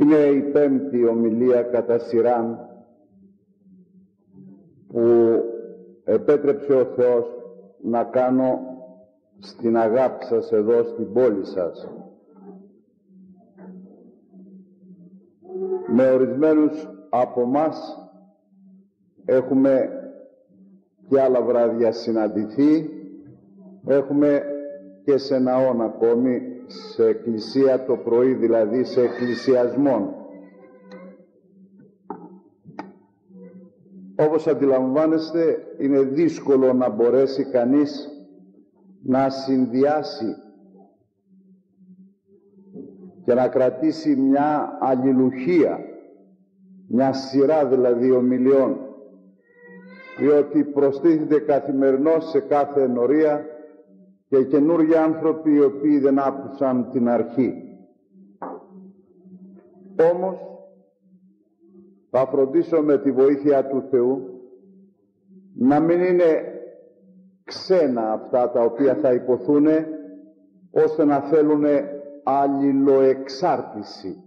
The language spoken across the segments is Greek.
Είναι η πέμπτη ομιλία κατά σειράν που επέτρεψε ο Θεός να κάνω στην αγάπη σας εδώ στην πόλη σας. Με ορισμένους από μας έχουμε και άλλα βράδια συναντηθεί, έχουμε και σε ναόν ακόμη, σε εκκλησία το πρωί, δηλαδή σε εκκλησιασμόν. Όπως αντιλαμβάνεστε, είναι δύσκολο να μπορέσει κανείς να συνδυάσει και να κρατήσει μια αλληλουχία, μια σειρά δηλαδή ομιλιών, διότι προστίθεται καθημερινώς σε κάθε ενορία και καινούργιοι άνθρωποι οι οποίοι δεν άκουσαν την αρχή. Όμως θα φροντίσω με τη βοήθεια του Θεού να μην είναι ξένα αυτά τα οποία θα υποθούν, ώστε να θέλουν αλληλοεξάρτηση.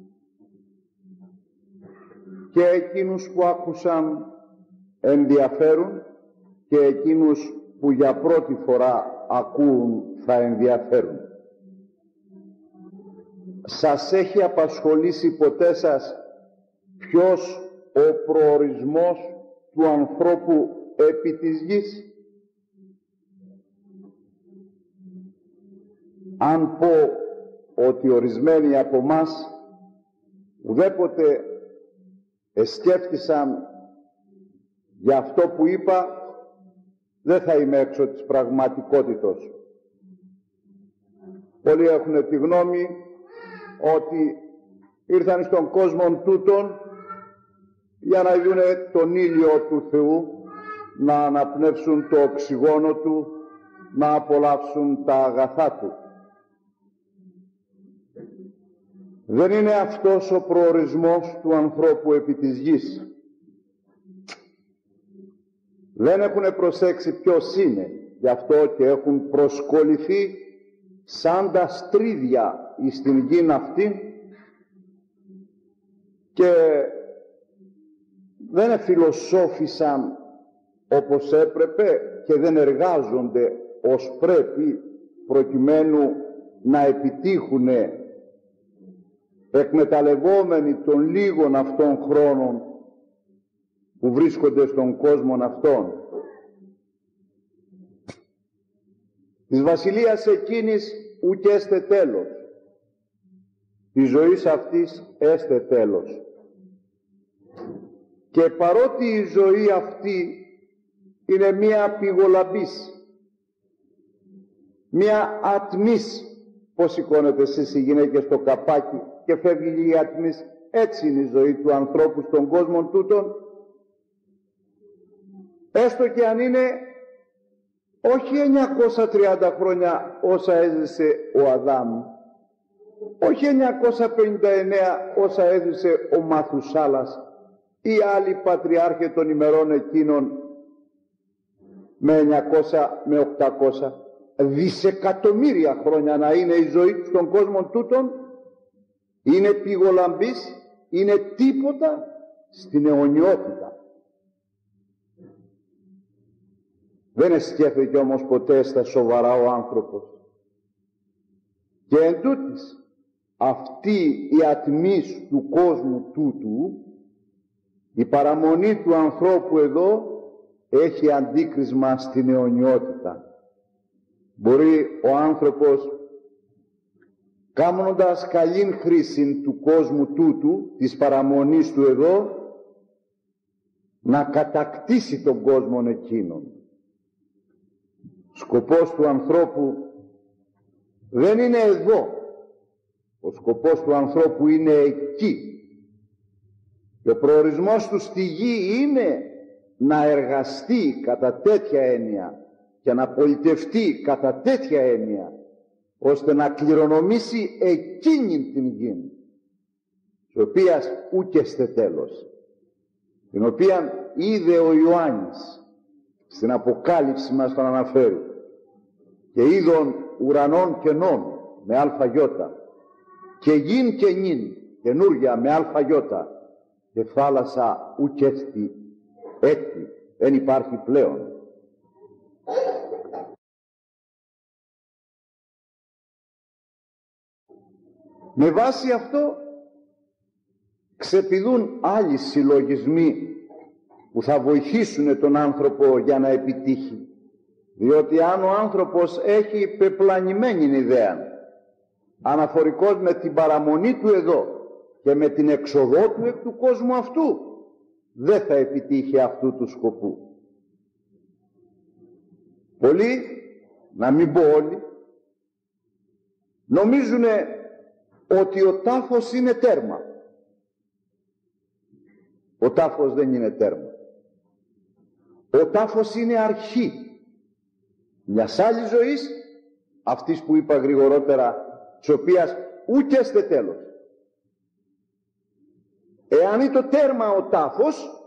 Και εκείνους που άκουσαν ενδιαφέρουν και εκείνους που για πρώτη φορά ακούν θα ενδιαφέρουν. Σας έχει απασχολήσει ποτέ σας ποιος ο προορισμός του ανθρώπου επί της γης? Αν πω ότι ορισμένοι από μας ουδέποτε εσκέφτησαν για αυτό που είπα, δεν θα είμαι έξω της πραγματικότητος. Πολλοί έχουν τη γνώμη ότι ήρθαν στον κόσμο τούτον για να δουν τον ήλιο του Θεού, να αναπνεύσουν το οξυγόνο του, να απολαύσουν τα αγαθά του. Δεν είναι αυτός ο προορισμός του ανθρώπου επί της γης. Δεν έχουν προσέξει ποιος είναι, γι' αυτό και έχουν προσκοληθεί σαν τα στρίδια εις την γην αυτήν και δεν φιλοσόφησαν όπως έπρεπε και δεν εργάζονται ως πρέπει προκειμένου να επιτύχουν, εκμεταλλευόμενοι των λίγων αυτών χρόνων που βρίσκονται στον κόσμο αυτόν. Της βασιλείας εκείνης ουκ έστε τέλος, της ζωής αυτής έστε τέλος. Και παρότι η ζωή αυτή είναι μία πηγολαμπής, μία ατμής, πως σηκώνετε εσείς οι γυναίκες στο καπάκι και φεύγει η ατμής, έτσι είναι η ζωή του ανθρώπου στον κόσμο τούτον, έστω και αν είναι όχι 930 χρόνια όσα έζησε ο Αδάμ, όχι 959 όσα έζησε ο Μαθουσάλας ή άλλοι πατριάρχε των ημερών εκείνων με 900 με 800 δισεκατομμύρια χρόνια να είναι η ζωή στον κόσμο τούτον, είναι πηγολαμπής, είναι τίποτα στην αιωνιότητα. Δεν σκέφτεται όμως ποτέ στα σοβαρά ο άνθρωπος. Και εν τούτης, αυτή η ατμής του κόσμου τούτου, η παραμονή του ανθρώπου εδώ, έχει αντίκρισμα στην αιωνιότητα. Μπορεί ο άνθρωπος, κάνοντας καλήν χρήση του κόσμου τούτου, της παραμονής του εδώ, να κατακτήσει τον κόσμο εκείνον. Σκοπός του ανθρώπου δεν είναι εδώ. Ο σκοπός του ανθρώπου είναι εκεί. Και ο προορισμός του στη γη είναι να εργαστεί κατά τέτοια έννοια και να πολιτευτεί κατά τέτοια έννοια, ώστε να κληρονομήσει εκείνη την γη, της οποίας ούκεστε τέλος, την οποία είδε ο Ιωάννης στην Αποκάλυψη μας τον αναφέρει, και είδων ουρανών κενών με αλφαγιώτα και γην και νυν καινούρια με αλφαγιώτα, και θάλασσα ουκ έτσι δεν υπάρχει πλέον. Με βάση αυτό ξεπηδούν άλλοι συλλογισμοί που θα βοηθήσουν τον άνθρωπο για να επιτύχει. Διότι αν ο άνθρωπος έχει πεπλανημένη ιδέα αναφορικώς με την παραμονή του εδώ και με την εξοδό του εκ του κόσμου αυτού, δεν θα επιτύχει αυτού του σκοπού. Πολλοί, να μην πω όλοι, νομίζουν ότι ο τάφος είναι τέρμα. Ο τάφος δεν είναι τέρμα. Ο τάφος είναι αρχή μιας άλλης ζωής, αυτής που είπα γρηγορότερα, της οποίας ούτε έστε τέλος. Εάν είναι το τέρμα ο τάφος,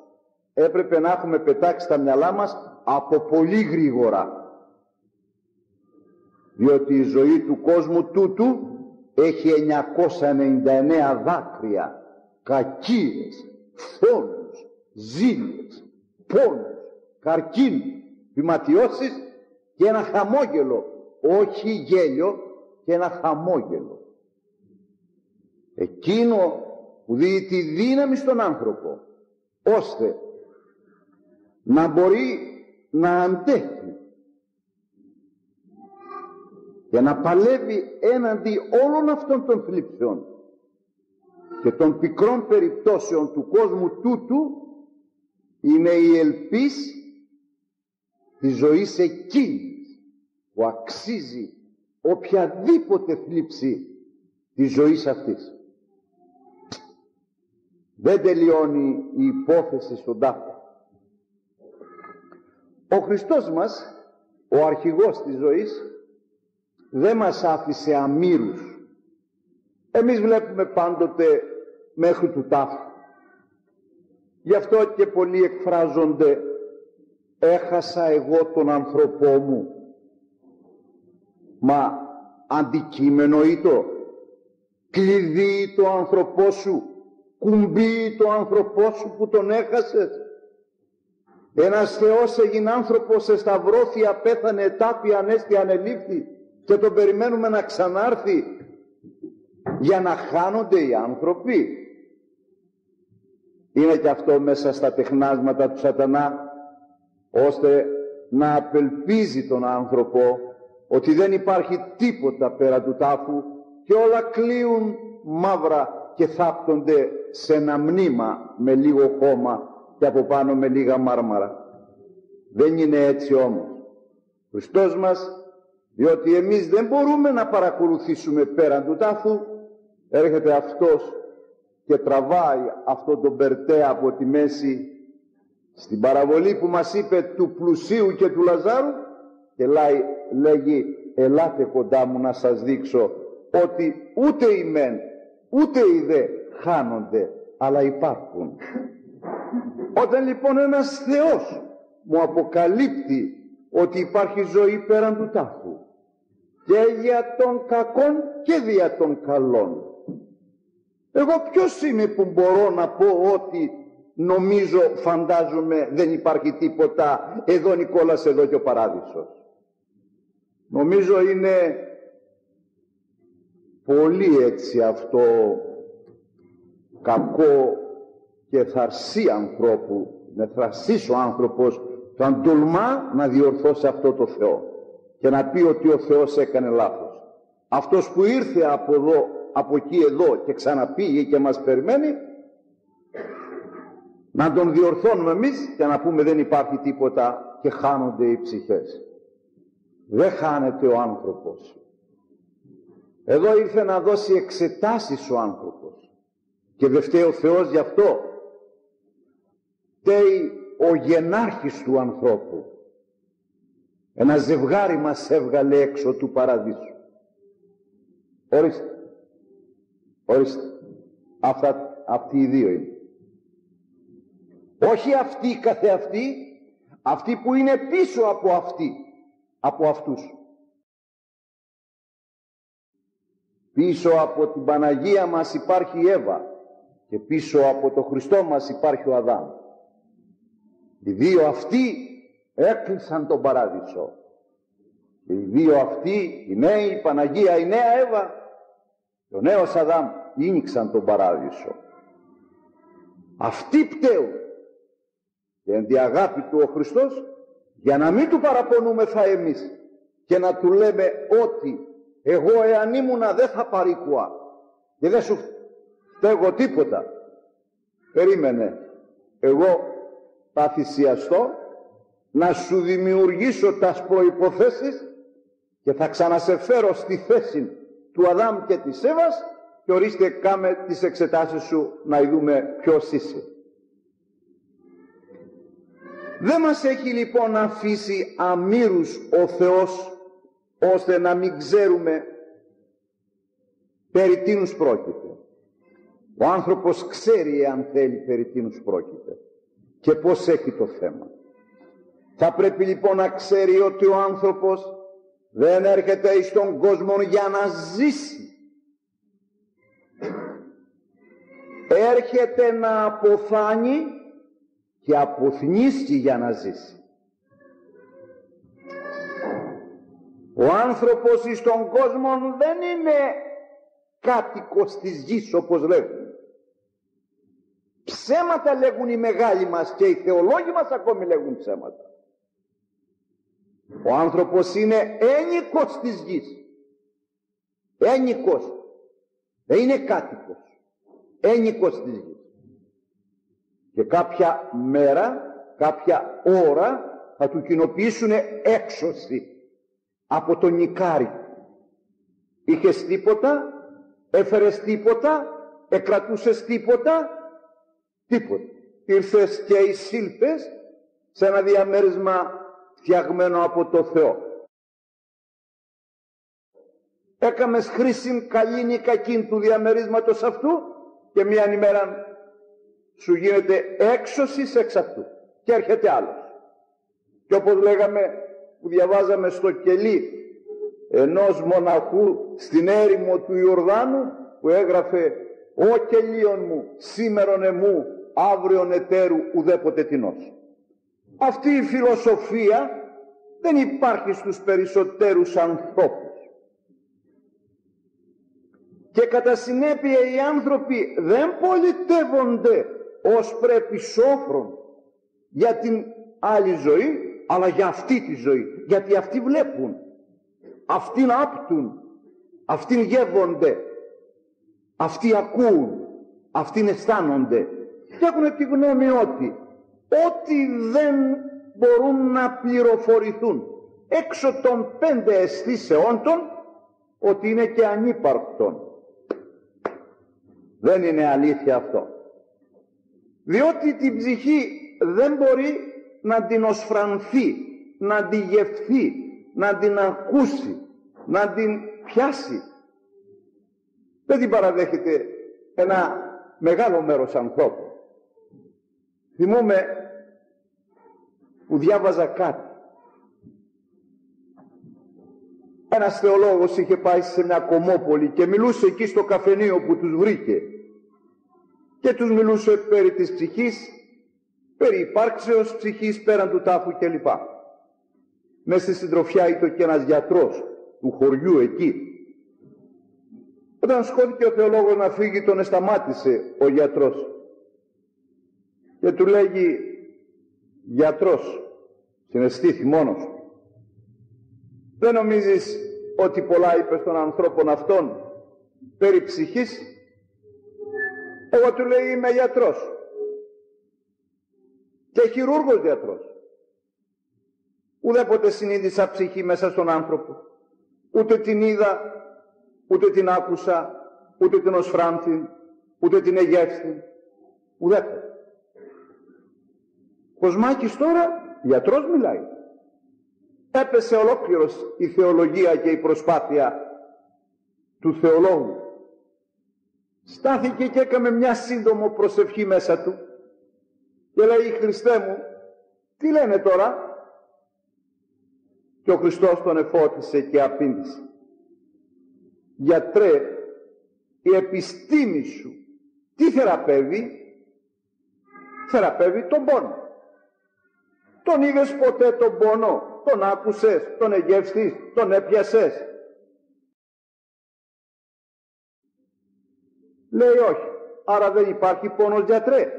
έπρεπε να έχουμε πετάξει τα μυαλά μας από πολύ γρήγορα. Διότι η ζωή του κόσμου τούτου έχει 999 δάκρυα, κακίες, φόνους, ζήλιες, πόνους, καρκίνους, πειματιώσεις και ένα χαμόγελο, όχι γέλιο, και ένα χαμόγελο. Εκείνο που δίνει τη δύναμη στον άνθρωπο ώστε να μπορεί να αντέχει και να παλεύει έναντι όλων αυτών των θλίψεων και των πικρών περιπτώσεων του κόσμου τούτου, είναι η ελπίς της ζωής εκείνης που αξίζει οποιαδήποτε θλίψη της ζωής αυτής. Δεν τελειώνει η υπόθεση στον τάφο. Ο Χριστός μας, ο αρχηγός της ζωής, δεν μας άφησε αμήρους. Εμείς βλέπουμε πάντοτε μέχρι του τάφου. Γι' αυτό και πολλοί εκφράζονται, έχασα εγώ τον άνθρωπό μου. Μα αντικείμενο ήτο, κλειδί το άνθρωπό σου, κουμπί το άνθρωπό σου που τον έχασες. Ένας Θεός έγινε άνθρωπος, εσταυρώθη, απέθανε, ετάπη, ανέστη, ανελήφθη και τον περιμένουμε να ξανάρθει για να χάνονται οι άνθρωποι. Είναι και αυτό μέσα στα τεχνάσματα του σατανά, ώστε να απελπίζει τον άνθρωπο ότι δεν υπάρχει τίποτα πέρα του τάφου και όλα κλείουν μαύρα και θάπτονται σε ένα μνήμα με λίγο χώμα και από πάνω με λίγα μάρμαρα. Δεν είναι έτσι όμως. Ο Χριστός μας, διότι εμείς δεν μπορούμε να παρακολουθήσουμε πέραν του τάφου, έρχεται αυτός και τραβάει αυτόν τον Περτέα από τη μέση στην παραβολή που μας είπε του πλουσίου και του Λαζάρου και λέγει, ελάτε κοντά μου να σας δείξω ότι ούτε οι μεν ούτε οι δε χάνονται, αλλά υπάρχουν. Όταν λοιπόν ένας Θεός μου αποκαλύπτει ότι υπάρχει ζωή πέραν του τάφου και για των κακών και δια των καλών, εγώ ποιος είμαι που μπορώ να πω ότι νομίζω, φαντάζομαι δεν υπάρχει τίποτα, εδώ Νικόλας, εδώ και ο παράδεισος. Νομίζω είναι πολύ έτσι αυτό κακό και θαρσί ανθρώπου, με θρασίς ο άνθρωπος που αν τολμά να διορθώσει αυτό το Θεό και να πει ότι ο Θεός έκανε λάθος. Αυτός που ήρθε από εδώ, από εκεί εδώ και ξαναπήγε και μας περιμένει, να τον διορθώνουμε εμείς και να πούμε δεν υπάρχει τίποτα και χάνονται οι ψυχές. Δεν χάνεται ο άνθρωπος. Εδώ ήρθε να δώσει εξετάσεις ο άνθρωπος και δεν φταίει ο Θεός γι' αυτό. Φταίει ο γενάρχης του ανθρώπου. Ένα ζευγάρι μας έβγαλε έξω του παραδείσου. Ορίστε, ορίστε, αυτοί οι δύο είναι. Όχι αυτοί καθεαυτοί, αυτοί που είναι πίσω από αυτοί, από αυτούς. Πίσω από την Παναγία μας υπάρχει η Εύα και πίσω από το Χριστό μας υπάρχει ο Αδάμ. Οι δύο αυτοί έκλεισαν τον παράδεισο. Και οι δύο αυτοί, η νέα η Παναγία, η νέα Εύα και ο νέος Αδάμ ίνιξαν τον παράδεισο. Αυτοί πταίουν. Και εν τη αγάπη του ο Χριστός, για να μην του παραπονούμεθα εμείς και να του λέμε ότι εγώ εάν ήμουνα δεν θα παρήκουα και δεν σου φταίγω τίποτα. Περίμενε, εγώ θα θυσιαστώ να σου δημιουργήσω τας προϋποθέσεις και θα ξανασεφέρω στη θέση του Αδάμ και της Εύας και ορίστε κάμε τις εξετάσεις σου να δούμε ποιος είσαι. Δεν μας έχει λοιπόν αφήσει αμήρους ο Θεός ώστε να μην ξέρουμε περί τίνους πρόκειται. Ο άνθρωπος ξέρει εάν θέλει περί τίνους πρόκειται και πώς έχει το θέμα. Θα πρέπει λοιπόν να ξέρει ότι ο άνθρωπος δεν έρχεται εις τον κόσμο για να ζήσει. Έρχεται να αποθάνει και αποθνήσει για να ζήσει. Ο άνθρωπος εις τον κόσμο δεν είναι κάτοικος της γης όπως λέγουν. Ψέματα λέγουν οι μεγάλοι μας και οι θεολόγοι μας ακόμη λέγουν ψέματα. Ο άνθρωπος είναι ένικος της γης. Ένικος. Δεν είναι κάτοικος. Ένικος της γης. Και κάποια μέρα, κάποια ώρα θα του κοινοποιήσουν έξωση από τον νικάρι. Είχες τίποτα, έφερες τίποτα, εκρατούσες τίποτα, τίποτα. Ήρθες και εισήλθες σε ένα διαμέρισμα φτιαγμένο από το Θεό. Έκαμες χρήση καλήν ή κακήν του διαμερίσματος αυτού και μιαν ημέρα σου γίνεται έξωσης εξ αυτού και έρχεται άλλος. Και όπως λέγαμε, που διαβάζαμε στο κελί ενός μοναχού στην έρημο του Ιορδάνου που έγραφε «Ο κελίον μου, σήμερον εμού, αύριον ετέρου ουδέποτε τινός». Αυτή η φιλοσοφία δεν υπάρχει στους περισσότερους ανθρώπους. Και κατά συνέπεια οι άνθρωποι δεν πολιτεύονται ως πρέπει σόφρον για την άλλη ζωή, αλλά για αυτή τη ζωή. Γιατί αυτοί βλέπουν, αυτοί άπτουν, αυτοί γεύονται, αυτοί ακούν, αυτοί αισθάνονται. Και έχουν τη γνώμη ότι ό,τι δεν μπορούν να πληροφορηθούν έξω των 5 αισθήσεών των, ότι είναι και ανύπαρκτον. Δεν είναι αλήθεια αυτό. Διότι την ψυχή δεν μπορεί να την οσφρανθεί, να την γευθεί, να την ακούσει, να την πιάσει. Δεν την παραδέχεται ένα μεγάλο μέρος ανθρώπων. Θυμούμαι που διάβαζα κάτι. Ένας θεολόγος είχε πάει σε μια κομμόπολη και μιλούσε εκεί στο καφενείο που τους βρήκε. Και τους μιλούσε περί της ψυχής, περί υπάρξεως ψυχής πέραν του τάφου κλπ. Μες στη συντροφιά ήταν και ένας γιατρός του χωριού εκεί. Όταν σκόθηκε ο θεολόγος να φύγει, τον σταμάτησε ο γιατρός και του λέγει «Γιατρός, συναισθήθη μόνος σου. Δεν νομίζεις ότι πολλά είπες των ανθρώπων αυτών περί ψυχής?» Εγώ του λέει «Είμαι γιατρός και χειρούργος γιατρός. Ουδέποτε συνείδησα ψυχή μέσα στον άνθρωπο. Ούτε την είδα, ούτε την άκουσα, ούτε την οσφράνθη, ούτε την εγεύθη. Ουδέποτε». Κοσμάκης τώρα γιατρός μιλάει. Έπεσε ολόκληρος η θεολογία και η προσπάθεια του θεολόγου. Στάθηκε και έκαμε μια σύντομο προσευχή μέσα του και λέει «Χριστέ μου, τι λένε τώρα?» Και ο Χριστός τον εφώτισε και απήντησε «Γιατρέ, η επιστήμη σου τι θεραπεύει? Θεραπεύει τον πόνο. Τον είδες ποτέ τον πόνο? Τον άκουσες? Τον εγεύστης? Τον έπιασες? Λέει όχι. Άρα δεν υπάρχει πόνος, γιατρέ.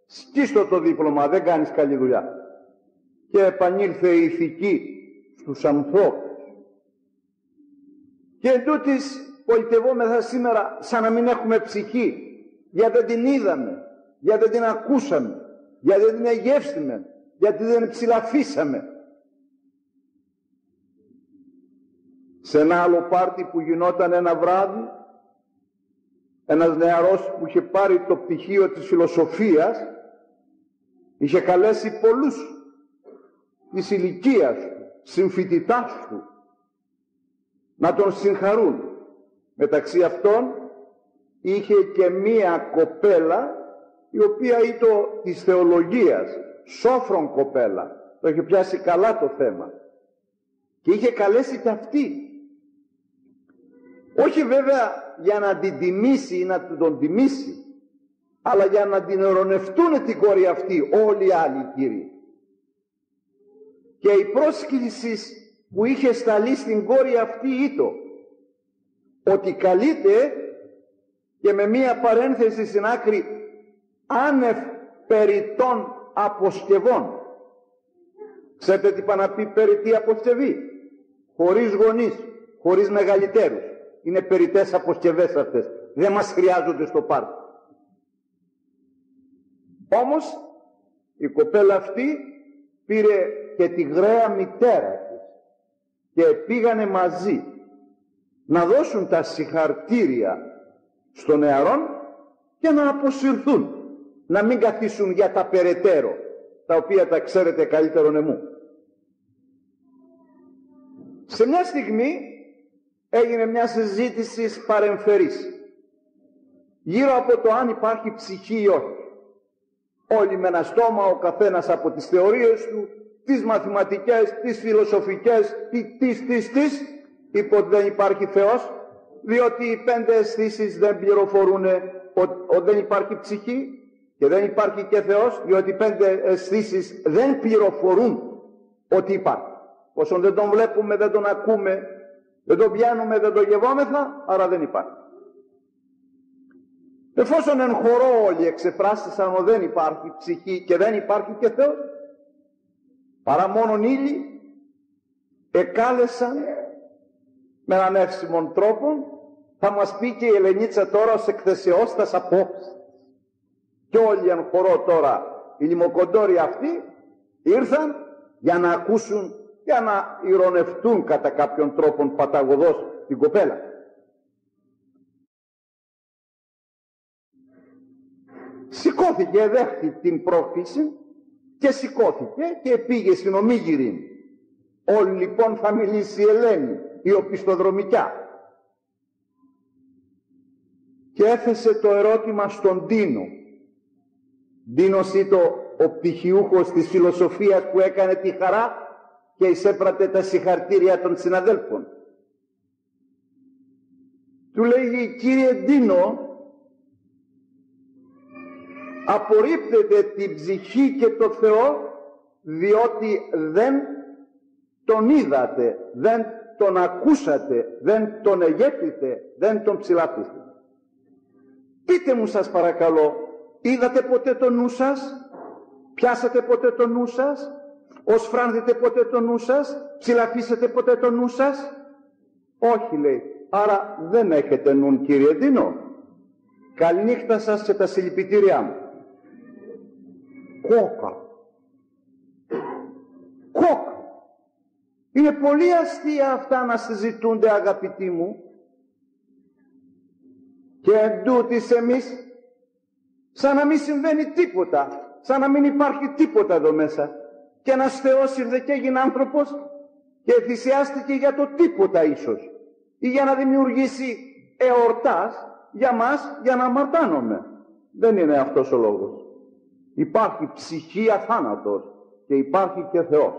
Σκίστο το δίπλωμα, δεν κάνεις καλή δουλειά. Και επανήλθε η ηθική στους ανθρώπους. Και εντούτοις πολιτευόμεθα σήμερα σαν να μην έχουμε ψυχή, γιατί δεν την είδαμε, γιατί δεν την ακούσαμε, γιατί δεν την εγεύστημε, γιατί δεν ψηλαφίσαμε. Σε ένα άλλο πάρτι που γινόταν ένα βράδυ, ένας νεαρός που είχε πάρει το πτυχίο της φιλοσοφίας είχε καλέσει πολλούς της ηλικίας του, συμφοιτητάς του, να τον συγχαρούν. Μεταξύ αυτών είχε και μία κοπέλα η οποία ήταν της θεολογίας, σόφρον κοπέλα, το είχε πιάσει καλά το θέμα και είχε καλέσει και αυτή. Όχι βέβαια για να την τιμήσει ή να τον τιμήσει, αλλά για να την ειρωνευτούν την κόρη αυτή όλοι οι άλλοι κύριοι. Και η πρόσκληση που είχε σταλεί στην κόρη αυτή ήταν ότι καλείται, και με μία παρένθεση στην άκρη, άνευ περιττών αποσκευών. Ξέρετε τι είπα να πει περιττή αποσκευή? Χωρίς γονείς, χωρίς μεγαλύτερους. Είναι περιττές αποσκευές αυτές. Δεν μας χρειάζονται στο πάρτι. Όμως η κοπέλα αυτή πήρε και τη γραία μητέρα της και πήγανε μαζί να δώσουν τα συγχαρτήρια στον νεαρόν και να αποσυρθούν, να μην καθίσουν για τα περαιτέρω, τα οποία τα ξέρετε καλύτερον εμού. Σε μια στιγμή έγινε μια συζήτηση παρεμφερής γύρω από το αν υπάρχει ψυχή ή όχι. Όλοι με ένα στόμα, ο καθένας από τις θεωρίες του, τις μαθηματικές, τις φιλοσοφικές, είπε ότι δεν υπάρχει Θεός, διότι οι 5 αισθήσεις δεν πληροφορούν ότι δεν υπάρχει ψυχή, και δεν υπάρχει και Θεός, διότι οι 5 αισθήσεις δεν πληροφορούν ότι υπάρχει. Όσον δεν τον βλέπουμε, δεν τον ακούμε, δεν τον πιάνουμε, δεν τον γευόμεθα, άρα δεν υπάρχει. Εφόσον εν χορό όλοι εξεφράστησαν ότι δεν υπάρχει ψυχή και δεν υπάρχει και Θεός, παρά μόνον ύλη, εκάλεσαν με έναν εύσημον τρόπο, θα μας πει και η Ελενίτσα τώρα ως εκθεσιώστας απόψε. Και όλοι εν χορό τώρα, οι λιμοκοντόροι αυτοί, ήρθαν για να ακούσουν, για να ειρωνευτούν κατά κάποιον τρόπον παταγωδός την κοπέλα. Σηκώθηκε, δέχτη την πρόκληση και σηκώθηκε και πήγε στην Ομίγυρη. Όλοι λοιπόν θα μιλήσει η Ελένη, η οπισθοδρομικιά. Και έθεσε το ερώτημα στον Ντίνο. Ντίνος ήταν ο πτυχιούχος της φιλοσοφίας που έκανε τη χαρά και εισέπρατε τα συγχαρτήρια των συναδέλφων. Του λέει: κύριε Ντίνο, απορρίπτετε την ψυχή και το Θεό διότι δεν τον είδατε, δεν τον ακούσατε, δεν τον εγέπητε, δεν τον ψηλάπιστε. Πείτε μου σας παρακαλώ, είδατε ποτέ το νου σας? Πιάσατε ποτέ το νου σας? Οσφράνδετε ποτέ το νου σας? Ψηλαφίσετε ποτέ το νου σας? Όχι, λέει. Άρα δεν έχετε νου, κύριε Ντίνο. Καληνύχτα σας και τα συλληπιτήριά μου. Κόκα. Κόκα. Είναι πολύ αστεία αυτά να συζητούνται, αγαπητοί μου. Και εντούτοις εμείς σαν να μην συμβαίνει τίποτα, σαν να μην υπάρχει τίποτα εδώ μέσα. Και ένας Θεός ήρθε και έγινε άνθρωπος και θυσιάστηκε για το τίποτα ίσως, ή για να δημιουργήσει εορτάς για μας, για να αμαρτάνομαι. Δεν είναι αυτός ο λόγος. Υπάρχει ψυχή αθάνατος και υπάρχει και Θεός,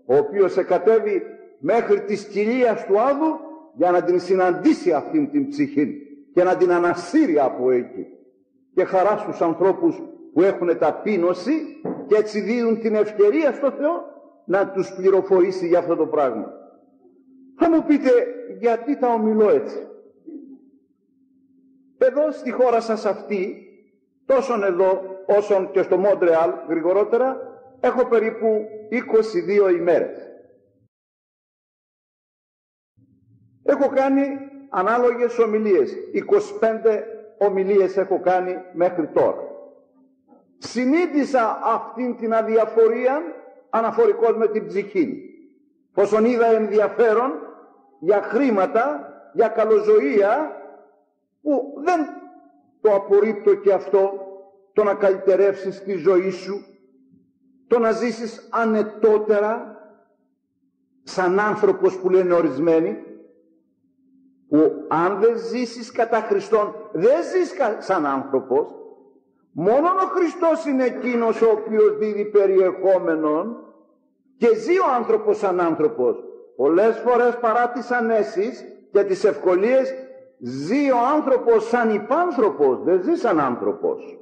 ο οποίος εκατέβη μέχρι της κοιλίας του Άδου για να την συναντήσει αυτήν την ψυχή. και να την ανασύρει από εκεί. Και χαρά στους ανθρώπους που έχουν ταπείνωση και έτσι δίνουν την ευκαιρία στο Θεό να τους πληροφορήσει για αυτό το πράγμα. Θα μου πείτε, γιατί τα ομιλώ έτσι? Εδώ στη χώρα σας αυτή, τόσον εδώ όσον και στο Μόντρεαλ γρηγορότερα, έχω περίπου 22 ημέρες. Έχω κάνει ανάλογες ομιλίες, 25 ομιλίες έχω κάνει μέχρι τώρα. Συνείδησα αυτήν την αδιαφορία αναφορικώς με την ψυχή. Πόσον είδα ενδιαφέρον για χρήματα, για καλοζωία, που δεν το απορρίπτω και αυτό, το να καλυτερεύσεις τη ζωή σου, το να ζήσεις ανετότερα σαν άνθρωπος που λένε ορισμένοι, που αν δεν ζήσεις κατά Χριστόν δεν ζεις σαν άνθρωπος. Μόνον ο Χριστός είναι εκείνος ο οποίος δίδει περιεχόμενον και ζει ο άνθρωπος σαν άνθρωπος. Πολλές φορές παρά τις ανέσεις και τις ευκολίες ζει ο άνθρωπος σαν υπάνθρωπος, δεν ζει σαν άνθρωπος.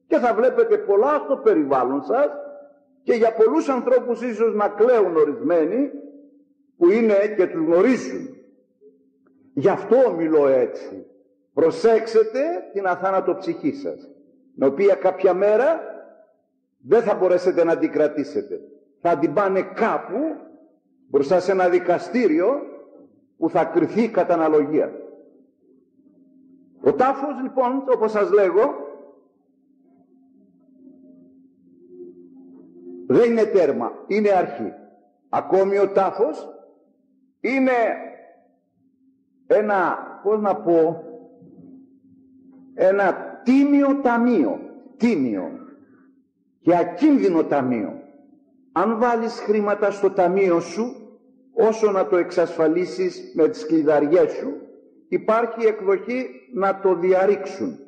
Και θα βλέπετε πολλά στο περιβάλλον σας και για πολλούς ανθρώπους ίσως να κλαίουν ορισμένοι που είναι και τους γνωρίζουν. Γι' αυτό μιλώ έτσι. Προσέξτε την αθάνατο ψυχή σας, την οποία κάποια μέρα δεν θα μπορέσετε να την κρατήσετε. Θα την πάνε κάπου μπροστά σε ένα δικαστήριο που θα κριθεί κατά αναλογία. Ο τάφος λοιπόν, όπως σας λέγω, δεν είναι τέρμα, είναι αρχή. Ακόμη ο τάφος είναι ένα, πώς να πω, ένα τίμιο ταμείο, τίμιο και ακίνδυνο ταμείο. Αν βάλεις χρήματα στο ταμείο σου, όσο να το εξασφαλίσεις με τις κλειδαριές σου, υπάρχει εκδοχή να το διαρρήξουν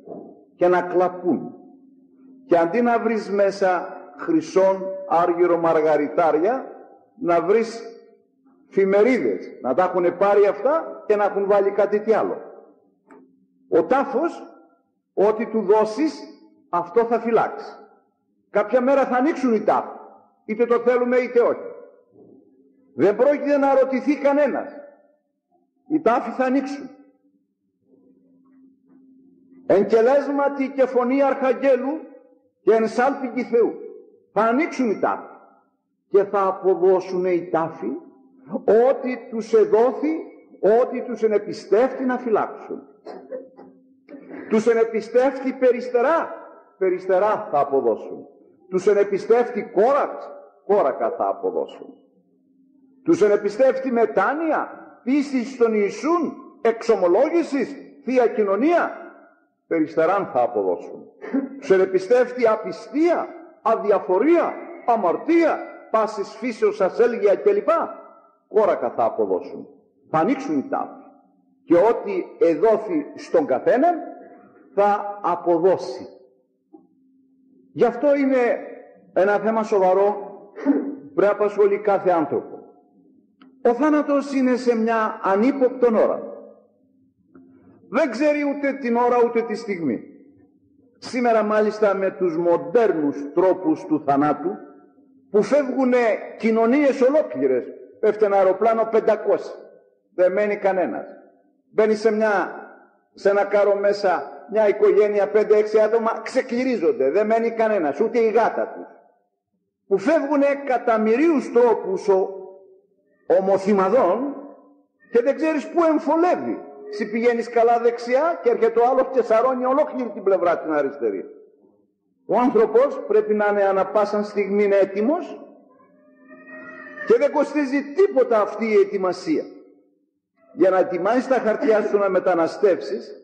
και να κλαπούν. Και αντί να βρεις μέσα χρυσόν άργυρο μαργαριτάρια, να βρεις φημερίδες, να τα έχουν πάρει αυτά και να έχουν βάλει κάτι τι άλλο. Ο τάφος, ό,τι του δώσεις, αυτό θα φυλάξει. Κάποια μέρα θα ανοίξουν οι τάφοι, είτε το θέλουμε είτε όχι. Δεν πρόκειται να ρωτηθεί κανένας. Οι τάφοι θα ανοίξουν. Εν κελέσματι και φωνή αρχαγγέλου και εν σάλπικη Θεού. Θα ανοίξουν οι τάφοι και θα αποδώσουν οι τάφοι ό,τι τους εδόθη, ό,τι τους ενεπιστεύτει να φυλάξουν. Τους ενεπιστεύτει περιστερά, περιστερά θα αποδώσουν. Τους ενεπιστεύτει κόρακα θα αποδώσουν. Τους ενεπιστεύτει μετάνοια, πίστη στον Ιησούν, εξομολόγησης, θεία κοινωνία, περιστεράν θα αποδώσουν. Τους ενεπιστεύτει απιστία, αδιαφορία, αμαρτία, πάσης φύσεως ασέλγεια κλπ. Κόρακα θα αποδώσουν. Θα ανοίξουν οι τάφοι και ό,τι εδόθη στον καθέναν θα αποδώσει. Γι' αυτό είναι ένα θέμα σοβαρό που πρέπει να απασχολεί κάθε άνθρωπο. Ο θάνατος είναι σε μια ανύποπτον ώρα. Δεν ξέρει ούτε την ώρα ούτε τη στιγμή. Σήμερα μάλιστα με τους μοντέρνους τρόπους του θανάτου που φεύγουν κοινωνίες ολόκληρες, πέφτει ένα αεροπλάνο 500, δεν μένει κανένας. Μπαίνει σε ένα κάρο μέσα μια οικογένεια 5-6 άτομα, ξεκληρίζονται, δεν μένει κανένας, ούτε η γάτα τους. Που φεύγουν κατά μυρίους τρόπους ομοθυμαδών και δεν ξέρεις πού εμφολεύει. Εσύ πηγαίνεις καλά δεξιά και έρχεται ο άλλος και σαρώνει ολόκληρη την πλευρά την αριστερή. Ο άνθρωπος πρέπει να είναι ανα πάσα στιγμή έτοιμος και δεν κοστίζει τίποτα αυτή η ετοιμασία. Για να ετοιμάσεις τα χαρτιά σου να μεταναστεύσεις,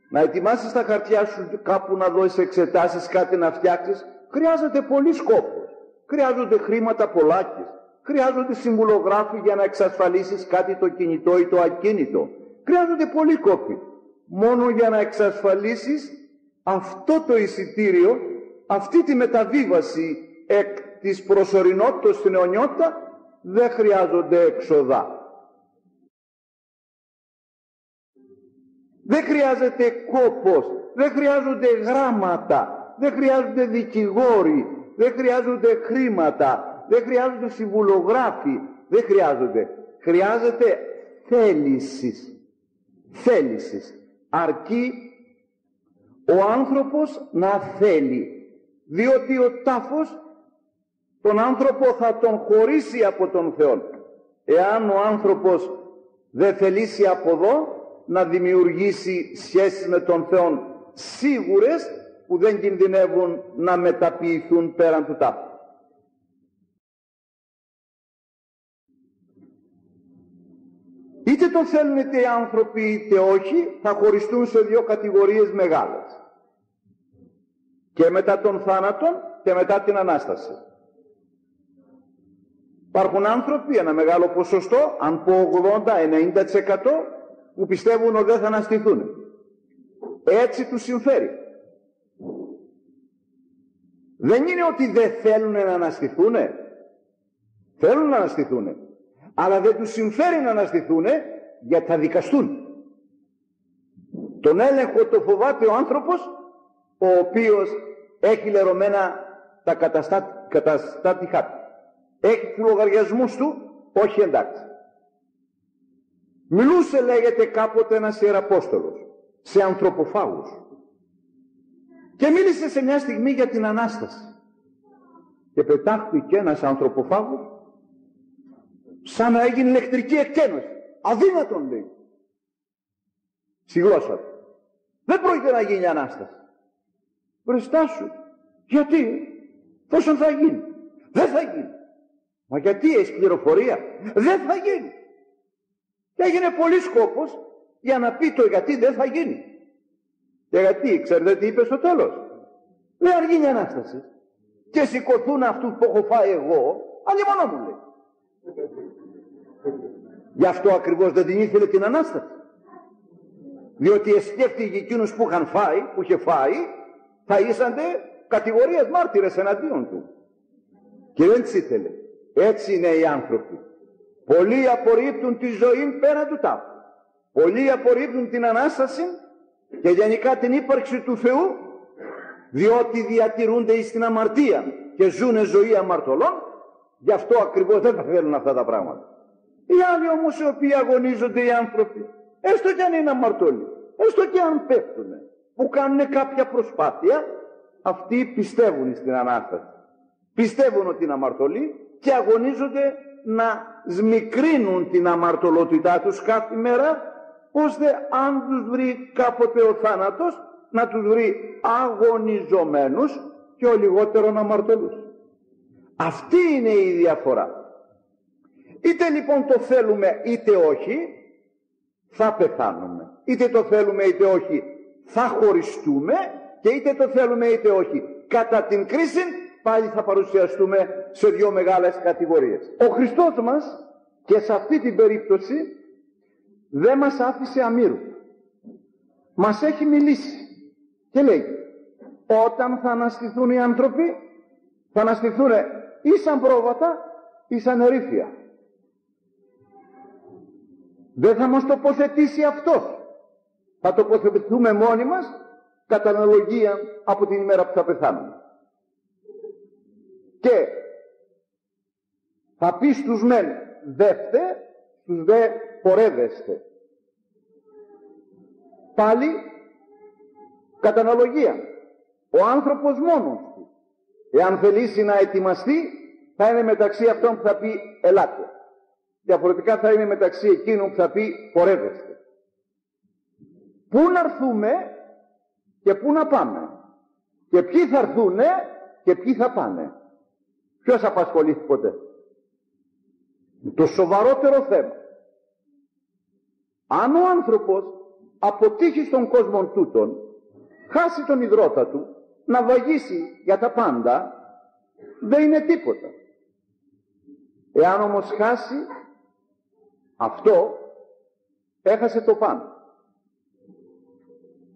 να ετοιμάσεις τα χαρτιά σου κάπου να δώσεις εξετάσεις, κάτι να φτιάξεις, χρειάζεται πολύ σκόπο. Χρειάζονται χρήματα πολλάκις. Χρειάζονται συμβουλογράφοι για να εξασφαλίσεις κάτι το κινητό ή το ακίνητο. Χρειάζονται πολλοί κόποι. Μόνο για να εξασφαλίσεις αυτό το εισιτήριο, αυτή τη μεταβίβαση εκ της προσωρινότητας στην αιωνιότητα, δεν χρειάζονται έξοδα. Δεν χρειάζεται κόπος, δεν χρειάζονται γράμματα, δεν χρειάζονται δικηγόροι, δεν χρειάζονται χρήματα, δεν χρειάζονται συμβουλογράφοι, δεν χρειάζονται. Χρειάζεται θέλησης. Αρκεί ο άνθρωπος να θέλει, διότι ο τάφος τον άνθρωπο θα τον χωρίσει από τον Θεό. Εάν ο άνθρωπος δεν θελήσει από εδώ να δημιουργήσει σχέσεις με τον Θεό σίγουρες, που δεν κινδυνεύουν να μεταποιηθούν πέραν του τάφου. Είτε το θέλουν είτε οι άνθρωποι είτε όχι, θα χωριστούν σε δύο κατηγορίες μεγάλες. Και μετά τον θάνατο και μετά την Ανάσταση. Υπάρχουν άνθρωποι, ένα μεγάλο ποσοστό, αν πω 80-90%, που πιστεύουν ότι δεν θα αναστηθούν. Έτσι τους συμφέρει. Δεν είναι ότι δεν θέλουν να αναστηθούν. Θέλουν να αναστηθούν. Αλλά δεν τους συμφέρει να αναστηθούν, γιατί θα δικαστούν. Τον έλεγχο το φοβάται ο άνθρωπος, ο οποίος έχει λερωμένα τα καταστάτηχά του. Έχει τους λογαριασμούς του, όχι εντάξει. Μιλούσε, λέγεται, κάποτε ένας Ιεραπόστολος σε ανθρωποφάγους και μίλησε σε μια στιγμή για την Ανάσταση και πετάχτηκε ένας ανθρωποφάγος σαν να έγινε ηλεκτρική εκτένωση. Αδύνατον, λέει, στη γλώσσα του. Δεν πρόκειται να γίνει Ανάσταση. Μπροστά σου. Γιατί? Πόσο θα γίνει? Δεν θα γίνει. Μα γιατί? Έχεις πληροφορία? Δεν θα γίνει. Και έγινε πολύ σκόπος για να πει το γιατί δεν θα γίνει. Και γιατί? Ξέρετε τι είπε στο τέλος? Δεν θα γίνει Ανάσταση. Και σηκωθούν αυτούς που έχω φάει εγώ, αλλήμωνο μου, λέει. Γι' αυτό ακριβώς δεν την ήθελε την Ανάσταση. Διότι σκέφτηκε εκείνους που είχαν φάει, που είχε φάει, θα ήσαντε κατηγορίες μάρτυρες εναντίον του. Και δεν τις ήθελε. Έτσι είναι οι άνθρωποι. Πολλοί απορρίπτουν τη ζωή πέραν του τάφου. Πολλοί απορρίπτουν την Ανάσταση και γενικά την ύπαρξη του Θεού, διότι διατηρούνται εις την αμαρτία και ζουνε ζωή αμαρτωλών. Γι' αυτό ακριβώς δεν τα θέλουν αυτά τα πράγματα. Οι άλλοι όμως οι οποίοι αγωνίζονται, οι άνθρωποι, έστω και αν είναι αμαρτωλοί, έστω και αν πέφτουν, που κάνουν κάποια προσπάθεια, αυτοί πιστεύουν στην Ανάσταση. Πιστεύουν ότι είναι αμαρτωλοί και αγωνίζονται να σμικρύνουν την αμαρτωλότητά τους κάθε μέρα, ώστε αν τους βρει κάποτε ο θάνατος, να τους βρει αγωνιζομένους και ο λιγότερον αμαρτωλούς. Αυτή είναι η διαφορά. Είτε λοιπόν το θέλουμε είτε όχι, θα πεθάνουμε. Είτε το θέλουμε είτε όχι, θα χωριστούμε, και είτε το θέλουμε είτε όχι, κατά την κρίση πάλι θα παρουσιαστούμε σε δύο μεγάλες κατηγορίες. Ο Χριστός μας και σε αυτή την περίπτωση δεν μας άφησε αμήρου. Μας έχει μιλήσει και λέει, όταν θα αναστηθούν οι άνθρωποι, θα αναστηθούν ή σαν πρόβατα ή σαν ερήφια. Δεν θα μας τοποθετήσει αυτός. Θα τοποθετηθούμε μόνοι μας κατά αναλογία από την ημέρα που θα πεθάνουμε. Και θα πει στους μεν δεύτε, στους δε πορεύεστε. Πάλι κατά αναλογία. Ο άνθρωπος μόνος του, εάν θελήσει να ετοιμαστεί, θα είναι μεταξύ αυτών που θα πει ελάτε. Διαφορετικά θα είναι μεταξύ εκείνων που θα πει πορεύεστε. Πού να έρθουμε και πού να πάμε, και ποιοι θα έρθουνε και ποιοι θα πάνε. Ποιος απασχολήθηκε ποτέ? Το σοβαρότερο θέμα. Αν ο άνθρωπος αποτύχει στον κόσμο τούτον, χάσει τον ιδρώτα του, να βαγίσει για τα πάντα, δεν είναι τίποτα. Εάν όμως χάσει αυτό, έχασε το πάνω.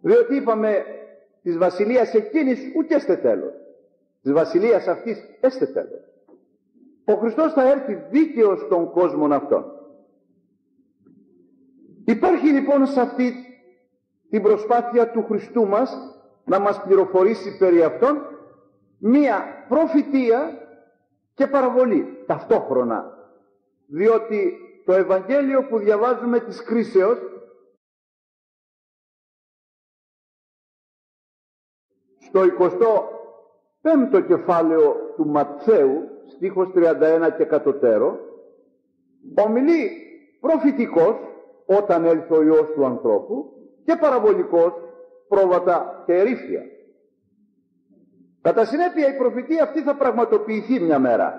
Διότι είπαμε, της βασιλείας εκείνης ούτε έστε τέλος. Της βασιλείας αυτής έστε τέλος. Ο Χριστός θα έρθει δίκαιος στον κόσμο αυτόν. Υπάρχει λοιπόν σε αυτή την προσπάθεια του Χριστού μας να μας πληροφορήσει περί αυτών μία προφητεία και παραβολή ταυτόχρονα. Διότι το Ευαγγέλιο που διαβάζουμε της κρίσεως στο 25ο κεφάλαιο του Ματθαίου, στίχος 31 και κατωτέρω, ομιλεί προφητικός όταν έλθει ο Υιός του ανθρώπου και παραβολικός πρόβατα και ερήφια. Κατά συνέπεια η προφητεία αυτή θα πραγματοποιηθεί μια μέρα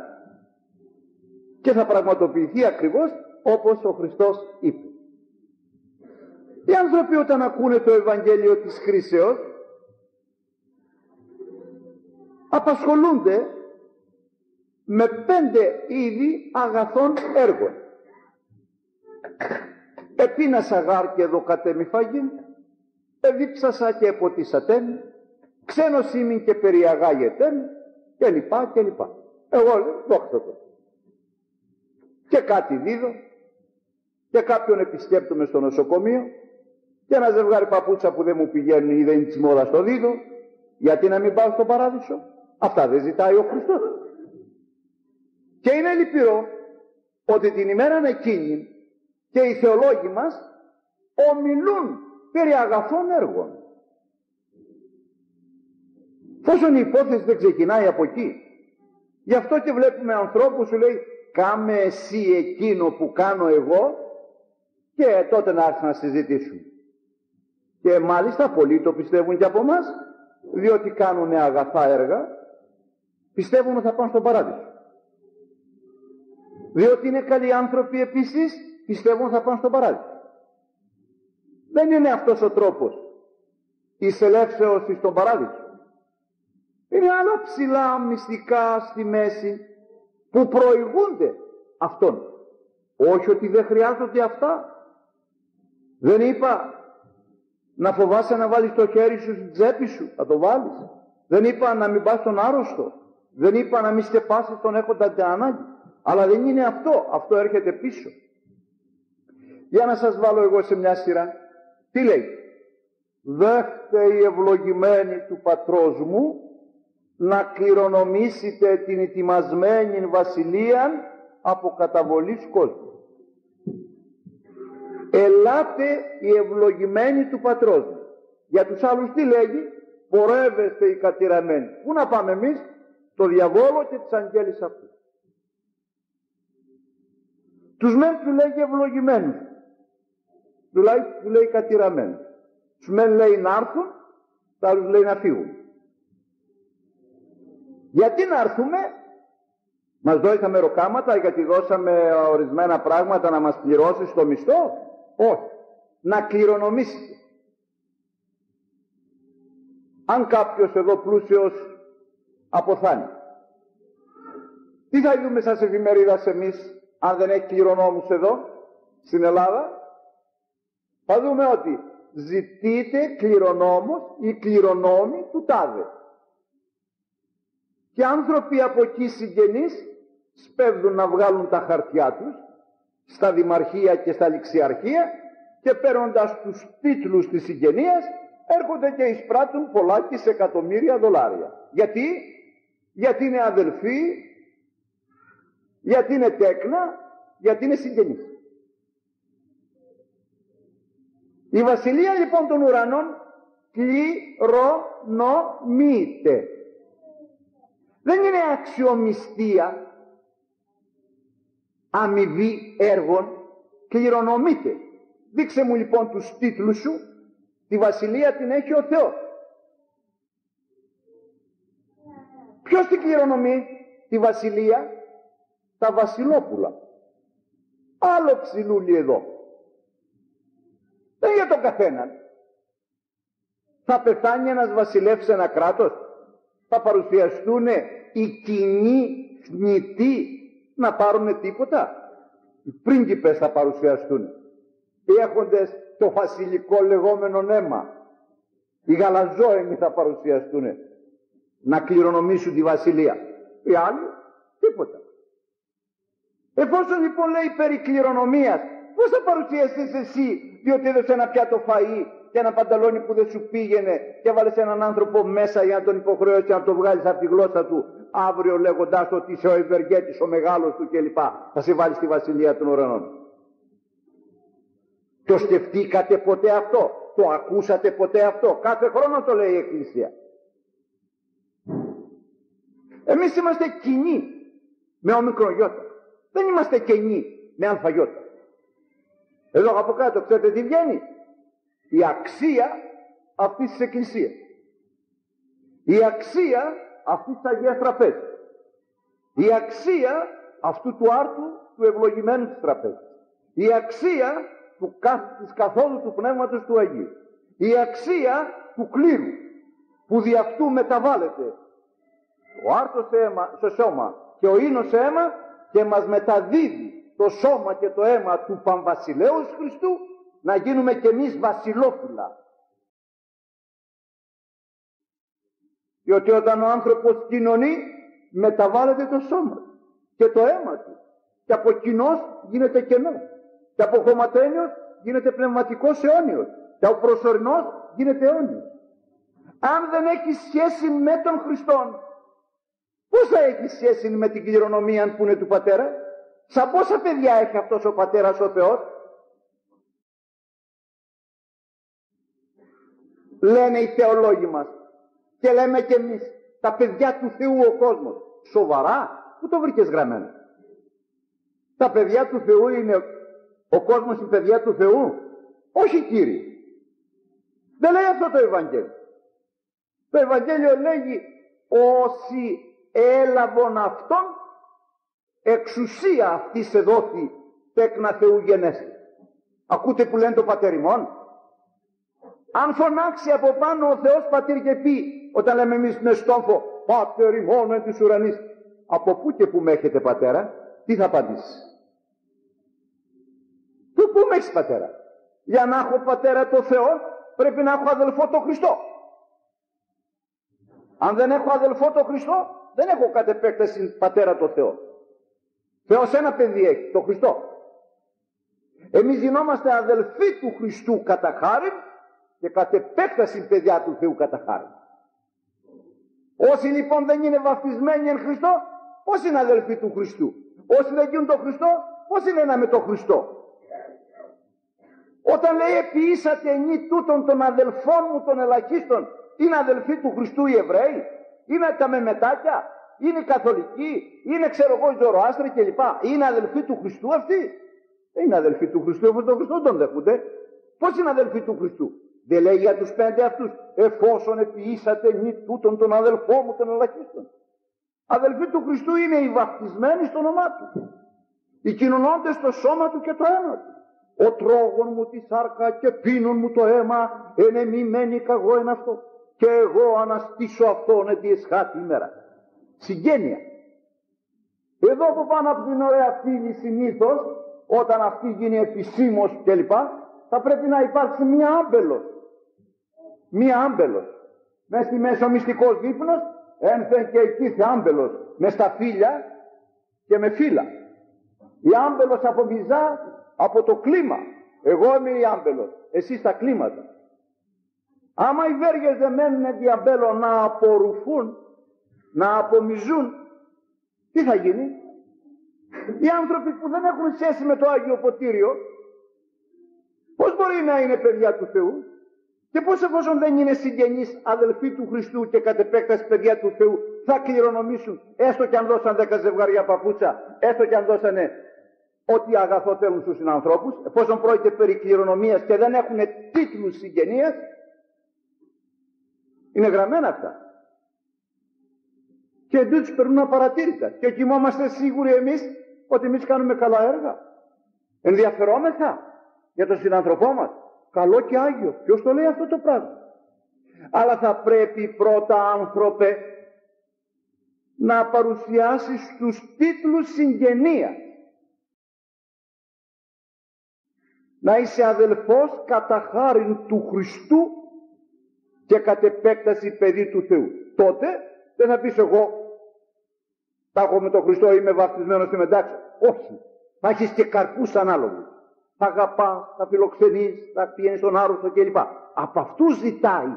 και θα πραγματοποιηθεί ακριβώς όπως ο Χριστός είπε. Οι άνθρωποι όταν ακούνε το Ευαγγέλιο της κρίσεως απασχολούνται με 5 είδη αγαθών έργων. Επίνασα γάρ και δοκατέμι φάγιν, εδίψασα και εποτίσατεν, ξένος ήμην και περιαγάγετεν, και λοιπά και λοιπά. Εγώ λέω, δόξα το. Και κάτι δίδω, και κάποιον επισκέπτομαι στο νοσοκομείο, και ένα ζευγάρι παπούτσα που δεν μου πηγαίνουν ή δεν είναι της μόδας το δίδω, γιατί να μην πάω στον παράδεισο. Αυτά δεν ζητάει ο Χριστός. Και είναι λυπηρό ότι την ημέραν εκείνη και οι θεολόγοι μας ομιλούν περί αγαθών έργων. Φόσον η υπόθεση δεν ξεκινάει από εκεί. Γι' αυτό και βλέπουμε ανθρώπους που λέει κάμε εσύ εκείνο που κάνω εγώ και τότε να έρθουν να συζητήσουν. Και μάλιστα πολλοί το πιστεύουν και από εμάς, διότι κάνουν αγαθά έργα, πιστεύουν ότι θα πάνε στον παράδεισο. Διότι είναι καλοί άνθρωποι επίσης, πιστεύουν ότι θα πάνε στον παράδεισο. Δεν είναι αυτός ο τρόπος εις ελεύσεως εις τον παράδεισο. Είναι άλλα ψηλά μυστικά στη μέση που προηγούνται αυτόν. Όχι ότι δεν χρειάζονται αυτά. Δεν είπα να φοβάσαι να βάλεις το χέρι σου στην τσέπη σου, να το βάλεις. Δεν είπα να μην πας στον άρρωστο. Δεν είπα να μην στεπάσεις τον έχοντα την ανάγκη. Αλλά δεν είναι αυτό. Αυτό έρχεται πίσω. Για να σας βάλω εγώ σε μια σειρά. Τι λέει? Δέχτε η ευλογημένη του πατρός μου να κληρονομήσετε την ετοιμασμένη βασιλεία από καταβολής κόσμου. Ελάτε οι ευλογημένοι του πατρός μου. Για τους άλλους τι λέγει? Πορεύεστε οι κατηραμένοι. Πού να πάμε εμείς? Το διαβόλο και τις αγγέλης αυτούς. Τους μεν του λέγει ευλογημένους, του λέει κατηραμένους. Τους μεν λέει να έρθουν, τους άλλους λέει να φύγουν. Γιατί να έρθουμε? Μας δώσαμε μεροκάματα γιατί δώσαμε ορισμένα πράγματα να μας πληρώσει στο μισθό? Όχι. Να κληρονομήσετε. Αν κάποιος εδώ πλούσιος αποθάνει, τι θα δούμε σαν εφημερίδας εμείς αν δεν έχει κληρονόμους εδώ στην Ελλάδα? Θα δούμε ότι ζητείτε κληρονόμους ή κληρονόμοι του τάδε. Και άνθρωποι από εκεί συγγενείς σπέβδουν να βγάλουν τα χαρτιά τους στα δημαρχία και στα ληξιαρχία και παίρνοντας τους τίτλους της συγγενείας έρχονται και εισπράττουν πολλά και σε εκατομμύρια δολάρια. Γιατί είναι αδελφοί, γιατί είναι τέκνα, γιατί είναι συγγενείς. Η βασιλεία λοιπόν των ουρανών κληρονομείται. Δεν είναι αξιομιστία, αμοιβή έργων, κληρονομείται. Δείξε μου λοιπόν τους τίτλους σου. Τη βασιλεία την έχει ο Θεός. Ποιος την κληρονομεί τη βασιλεία? Τα βασιλόπουλα. Άλλο ψηλούλι εδώ. Δεν για τον καθέναν. Θα πεθάνει ένας βασιλεύς σε ένα κράτος? Θα παρουσιαστούν οι κοινοί θνητοί να πάρουν τίποτα? Οι πρίγκιπες θα παρουσιαστούν. Οι έχοντες το βασιλικό λεγόμενο αίμα. Οι γαλαζόαιμοι θα παρουσιαστούν να κληρονομήσουν τη βασιλεία. Οι άλλοι τίποτα. Εφόσον λοιπόν λέει περί κληρονομίας, πώς θα παρουσιαστείς εσύ διότι έδωσε ένα πιάτο φαΐ και ένα πανταλόνι που δεν σου πήγαινε και έβαλες έναν άνθρωπο μέσα για να τον υποχρεώσει να το βγάλεις από τη γλώσσα του, αύριο λέγοντάς ότι είσαι ο ευεργέτης, ο μεγάλος του κλπ. Θα σε βάλει στη βασιλεία των ουρανών. Το σκεφτήκατε ποτέ αυτό? Το ακούσατε ποτέ αυτό? Κάθε χρόνο το λέει η Εκκλησία. Εμείς είμαστε κοινοί με ομικρογιώτα. Δεν είμαστε κοινοί με αλφαγιώτα. Εδώ από κάτω ξέρετε τι βγαίνει? Η αξία αυτής της Εκκλησίας. Η αξία αυτής της Αγίας Τραπέζης. Η αξία αυτού του άρτου του ευλογημένου της τραπέζης. Η αξία της καθόλου του Πνεύματος του Αγίου. Η αξία του κλήρου που δι' αυτού μεταβάλλεται ο άρτος σε σώμα και ο ίνος σε αίμα και μας μεταδίδει το σώμα και το αίμα του Παμβασιλέως Χριστού να γίνουμε κι εμείς βασιλόφυλα. Διότι όταν ο άνθρωπος κοινωνεί μεταβάλλεται το σώμα και το αίμα του και από κοινός γίνεται κενός και από χωματένιος γίνεται πνευματικός αιώνιος και από προσωρινός γίνεται αιώνιος. Αν δεν έχει σχέση με τον Χριστόν, πώς θα έχει σχέση με την κληρονομία που είναι του πατέρα? Σαν πόσα παιδιά έχει αυτός ο πατέρας ο Θεός? Λένε οι θεολόγοι μας και λέμε και εμείς, τα παιδιά του Θεού ο κόσμος. Σοβαρά? Πού το βρήκες γραμμένο? Τα παιδιά του Θεού είναι ο κόσμος, η παιδιά του Θεού? Όχι, Κύριε. Δεν λέει αυτό το Ευαγγέλιο. Το Ευαγγέλιο λέγει όσοι έλαβον αυτόν, εξουσία αυτή σε δόθη τέκνα Θεού γενέστη. Ακούτε που λένε το Πατέρ ημών? Αν φωνάξει από πάνω ο Θεός Πατήρ και πει, όταν λέμε εμείς με στόμφο, Πάτερ ημών εν της ουρανής, από πού και που με έχετε πατέρα? Τι θα απαντήσει? Του πού με έχεις πατέρα? Για να έχω πατέρα το Θεό πρέπει να έχω αδελφό το Χριστό. Αν δεν έχω αδελφό το Χριστό, δεν έχω κατ' επέκταση πατέρα το Θεό. Θεός ένα παιδί έχει, το Χριστό. Εμείς γινόμαστε αδελφοί του Χριστού κατά χάριν και κατ' επέκταση παιδιά του Θεού κατά χάριν. Όσοι λοιπόν δεν είναι βαφτισμένοι εν Χριστώ, πώς είναι αδελφοί του Χριστού? Όσοι δεν γίνουν το Χριστό, πώς είναι ένα με το Χριστό? Όταν λέει επιήσατε ενή τούτων των αδελφών μου των ελαχίστων, είναι αδελφοί του Χριστού οι Εβραίοι? Είναι τα μεμετάκια? Είναι οι καθολικοί? Είναι ξέρω εγώ οι Ζωροάστροι κλπ? Είναι αδελφοί του Χριστού αυτοί? Δεν είναι αδελφοί του Χριστού, όπως τον Χριστό τον δέχονται. Πώς είναι αδελφοί του Χριστού? Δεν λέει για τους 5 αυτούς, εφόσον επιήσατε νη τούτων των αδελφών μου των ελαχίστων. Αδελφοί του Χριστού είναι οι βαπτισμένοι στο όνομά του, οι κοινωνώντες στο σώμα του και το αίμα του. Ο τρώγων μου τη σάρκα και πίνων μου το αίμα, εν μη μένει καγώ εν αυτό, και εγώ αναστήσω αυτόν εν τη εσχάτη ημέρα. Συγγένεια. Εδώ από πάνω από την ωραία φύλλη συνήθως, όταν αυτή γίνει επισήμως κλπ, θα πρέπει να υπάρξει μία άμπελος. Μία άμπελος. Μες στη μέση μυστικός δείπνος, ένθεν και εκεί θε άμπελος, με στα φύλλα και με φύλλα. Η άμπελος απομυζά από το κλίμα. Εγώ είμαι η άμπελος, εσύ στα κλίματα. Άμα οι βέργες δεν μένουν διαμπέλο να απορρουφούν, να απομυζούν, τι θα γίνει? Οι άνθρωποι που δεν έχουν σχέση με το Άγιο Ποτήριο, πώς μπορεί να είναι παιδιά του Θεού? Και πώς εφόσον δεν είναι συγγενείς αδελφοί του Χριστού και κατ' επέκταση παιδιά του Θεού θα κληρονομήσουν, έστω κι αν δώσαν 10 ζευγάρια παπούτσα, έστω κι αν δώσανε ό,τι αγαθό θέλουν στους συνανθρώπους, εφόσον πρόκειται περί κληρονομίας και δεν έχουν τίτλους συγγενείας? Είναι γραμμένα αυτά. Και εντούτοις περνούν απαρατήρητα. Και κοιμόμαστε σίγουροι εμείς ότι εμείς κάνουμε καλά έργα. Ενδιαφερόμεθα για τον συνανθρωπό μας. Καλό και Άγιο. Ποιος το λέει αυτό το πράγμα? Αλλά θα πρέπει πρώτα, άνθρωπε, να παρουσιάσεις τους τίτλους συγγενείας. Να είσαι αδελφός κατά χάριν του Χριστού και κατ' επέκταση παιδί του Θεού. Τότε δεν θα πεις εγώ τα έχω με τον Χριστό, είμαι βαπτισμένος και μετάξω. Όχι. Θα έχεις και καρπούς ανάλογους. θα αγαπάς, θα φιλοξενείς, θα πηγαίνεις στον άρρωστο κλπ. Από αυτούς ζητάει.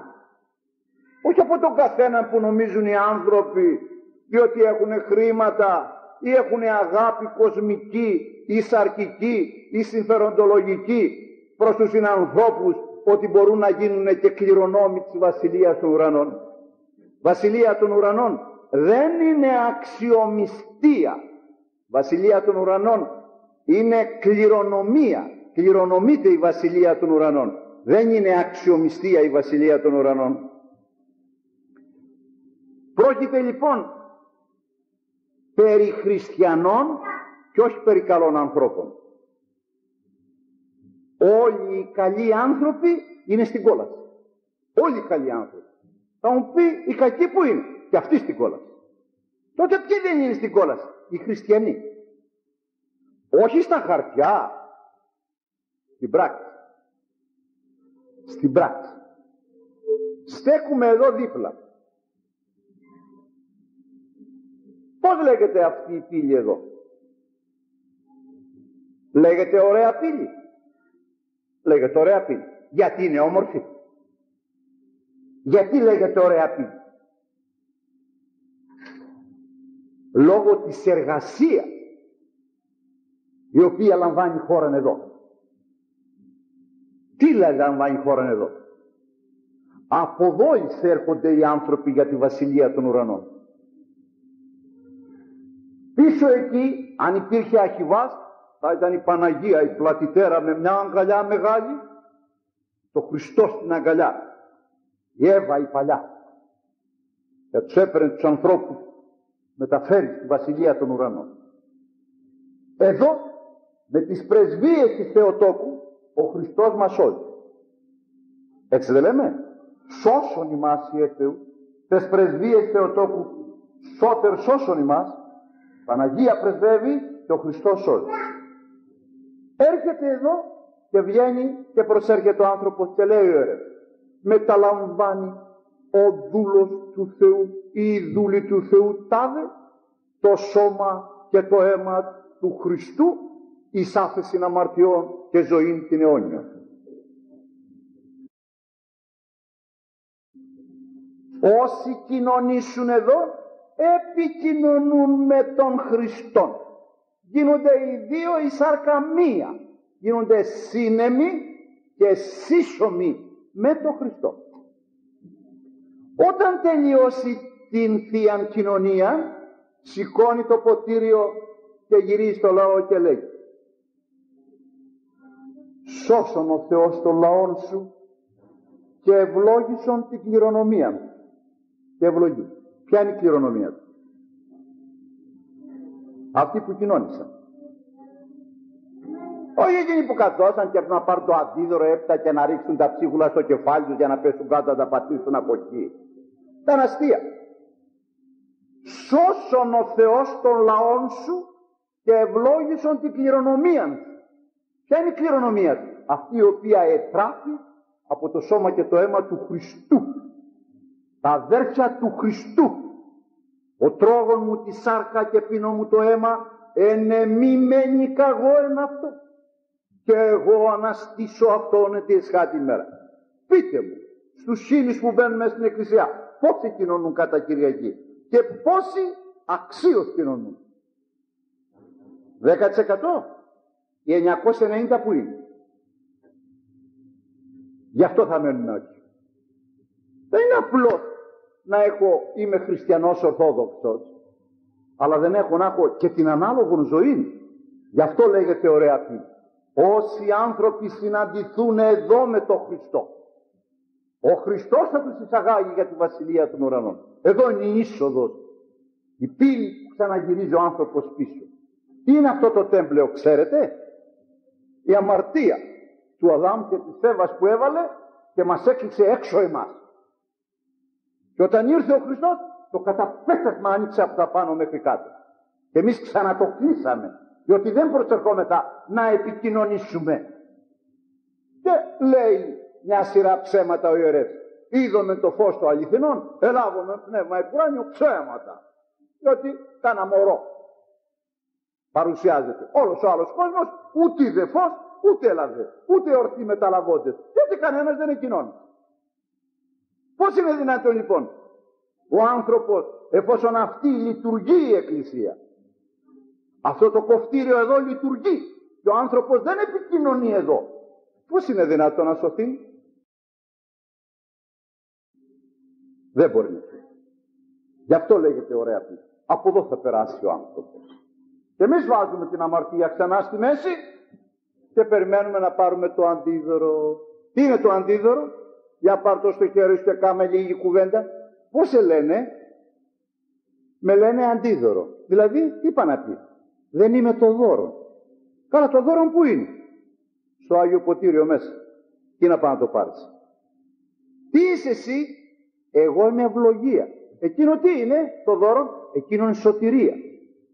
Όχι από τον καθένα που νομίζουν οι άνθρωποι, διότι έχουν χρήματα ή έχουν αγάπη κοσμική ή σαρκική ή συμφεροντολογική προς τους συνανθρώπους, ότι μπορούν να γίνουν και κληρονόμοι της Βασιλείας των Ουρανών. Βασιλεία των Ουρανών δεν είναι αξιομυστία. Βασιλεία των Ουρανών είναι κληρονομία. Κληρονομείται η Βασιλεία των Ουρανών. Δεν είναι αξιομυστία η Βασιλεία των Ουρανών. Πρόκειται λοιπόν περί χριστιανών και όχι περί καλών ανθρώπων. Όλοι οι καλοί άνθρωποι είναι στην κόλαση. Όλοι οι καλοί άνθρωποι. Θα μου πει οι κακοί που είναι, και αυτοί στην κόλαση. Τότε ποιοι δεν είναι στην κόλαση? Οι χριστιανοί. Όχι στα χαρτιά, στην πράξη. Στην πράξη. Στέκουμε εδώ δίπλα. Πώς λέγεται αυτή η πύλη εδώ? Λέγεται ωραία πύλη. Λέγεται ωραία πύλη. Γιατί είναι όμορφη? Γιατί λέγεται ωραία πύλη? Λόγω της εργασίας η οποία λαμβάνει χώρα εδώ. Τι λαμβάνει χώρα εδώ? Από εδώ εισέρχονται οι άνθρωποι για τη Βασιλεία των Ουρανών. Πίσω εκεί, αν υπήρχε Αρχιβάς, θα ήταν η Παναγία, η πλατητέρα με μια αγκαλιά μεγάλη, το Χριστό στην αγκαλιά, η Εύα η παλιά, και τους έφερε τους ανθρώπους, μεταφέρει στη Βασιλεία των Ουρανών. Εδώ, με τις πρεσβείες της Θεοτόκου, ο Χριστός μας σώζει. Έτσι δεν λέμε? Σώσον ημάς η Θεού, τες πρεσβείες Θεοτόκου, σώτερ σώσον ημάς. Παναγία πρεσβεύει και ο Χριστός σώζει. Έρχεται εδώ και βγαίνει και προσέρχεται ο άνθρωπος και λέει ο ιερεύς, μεταλαμβάνει ο δούλος του Θεού ή η δούλη του Θεού τάδε το σώμα και το αίμα του Χριστού εις άφεσιν αμαρτιών και ζωήν την αιώνια. Όσοι κοινωνήσουν εδώ επικοινωνούν με τον Χριστόν. Γίνονται οι δύο η σάρκα μία. Γίνονται σύνεμοι και σύσσωμοι με τον Χριστό. Όταν τελειώσει την Θείαν Κοινωνία, σηκώνει το ποτήριο και γυρίζει στο λαό και λέει, σώσον ο Θεός τον λαόν σου και ευλόγησον την κληρονομία μου. Και ευλογεί. Ποια είναι η κληρονομία του? Αυτοί που κοινώνησαν. Όχι εκείνοι που καθόσαν και να πάρουν το αντίδωρο έπειτα και να ρίξουν τα ψίχουλα στο κεφάλι τους για να πέσουν κάτω να τα πατήσουν από εκεί. Ήταν αστεία. Σώσον ο Θεός των λαών σου και ευλόγησον την κληρονομία του. Ποια είναι η κληρονομία του? Αυτή η οποία ετράφει από το σώμα και το αίμα του Χριστού. Τα αδέρφια του Χριστού. Ο τρόγων μου τη σάρκα και πίνω μου το αίμα, ενεμιμένη καγώ εν αυτό. Και εγώ αναστήσω αυτόν τη εσχάτη ημέρα. Πείτε μου, στους χίλιους που μπαίνουν μέσα στην εκκλησία, πόσοι κοινωνούν κατά Κυριακή και πόσοι αξίως κοινωνούν? 10%? Οι 990 που είναι? Γι' αυτό θα μένουμε όχι. Δεν είναι απλό να είμαι χριστιανός ορθόδοξος, αλλά δεν έχω να έχω και την ανάλογη ζωή. Γι' αυτό λέγεται ωραία πύλη. Όσοι άνθρωποι συναντηθούν εδώ με τον Χριστό, ο Χριστός θα τους εισαγάγει για τη Βασιλεία των Ουρανών. Εδώ είναι η είσοδος, η πύλη που ξαναγυρίζει ο άνθρωπος πίσω. Τι είναι αυτό το τέμπλεο, ξέρετε? Η αμαρτία του Αδάμ και της Εύας που έβαλε και μας έκλεισε έξω εμάς. Και όταν ήρθε ο Χριστός, το καταπέτασμα άνοιξε από τα πάνω μέχρι κάτω. Και εμείς ξανατοκλείσαμε, διότι δεν προσερχόμεθα να επικοινωνήσουμε. Και λέει μια σειρά ψέματα ο ιερεύς. Είδαμε το φως του αληθινών, ελάβουμε πνεύμα επουράνιο ψέματα. Διότι κάνα μωρό παρουσιάζεται. Όλος ο άλλος κόσμος, ούτε είδε φως, ούτε έλαβε, ούτε ορθοί μεταλαβώντες, γιατί κανένας δεν εκκοινώνει. Πώς είναι δυνατόν λοιπόν ο άνθρωπος, εφόσον αυτή λειτουργεί η Εκκλησία, αυτό το κοφτήριο εδώ λειτουργεί και ο άνθρωπος δεν επικοινωνεί εδώ, πώς είναι δυνατόν να σωθεί? Δεν μπορεί να σωθεί. Γι' αυτό λέγεται ωραία πίστη. Από εδώ θα περάσει ο άνθρωπος. Και εμείς βάζουμε την αμαρτία ξανά στη μέση και περιμένουμε να πάρουμε το αντίδωρο. Τι είναι το αντίδωρο? Για πάρ' το στο χέρι σου και κάμε λίγη κουβέντα. Πώς σε λένε? Με λένε αντίδωρο. Δηλαδή, τι είπα να πει? Δεν είμαι το δώρο. Καλά, το δώρο που είναι? Στο Άγιο Ποτήριο μέσα. Τι να πάει να το πάρεις? Τι είσαι εσύ? Εγώ είμαι ευλογία. Εκείνο τι είναι το δώρο? Εκείνο είναι σωτηρία.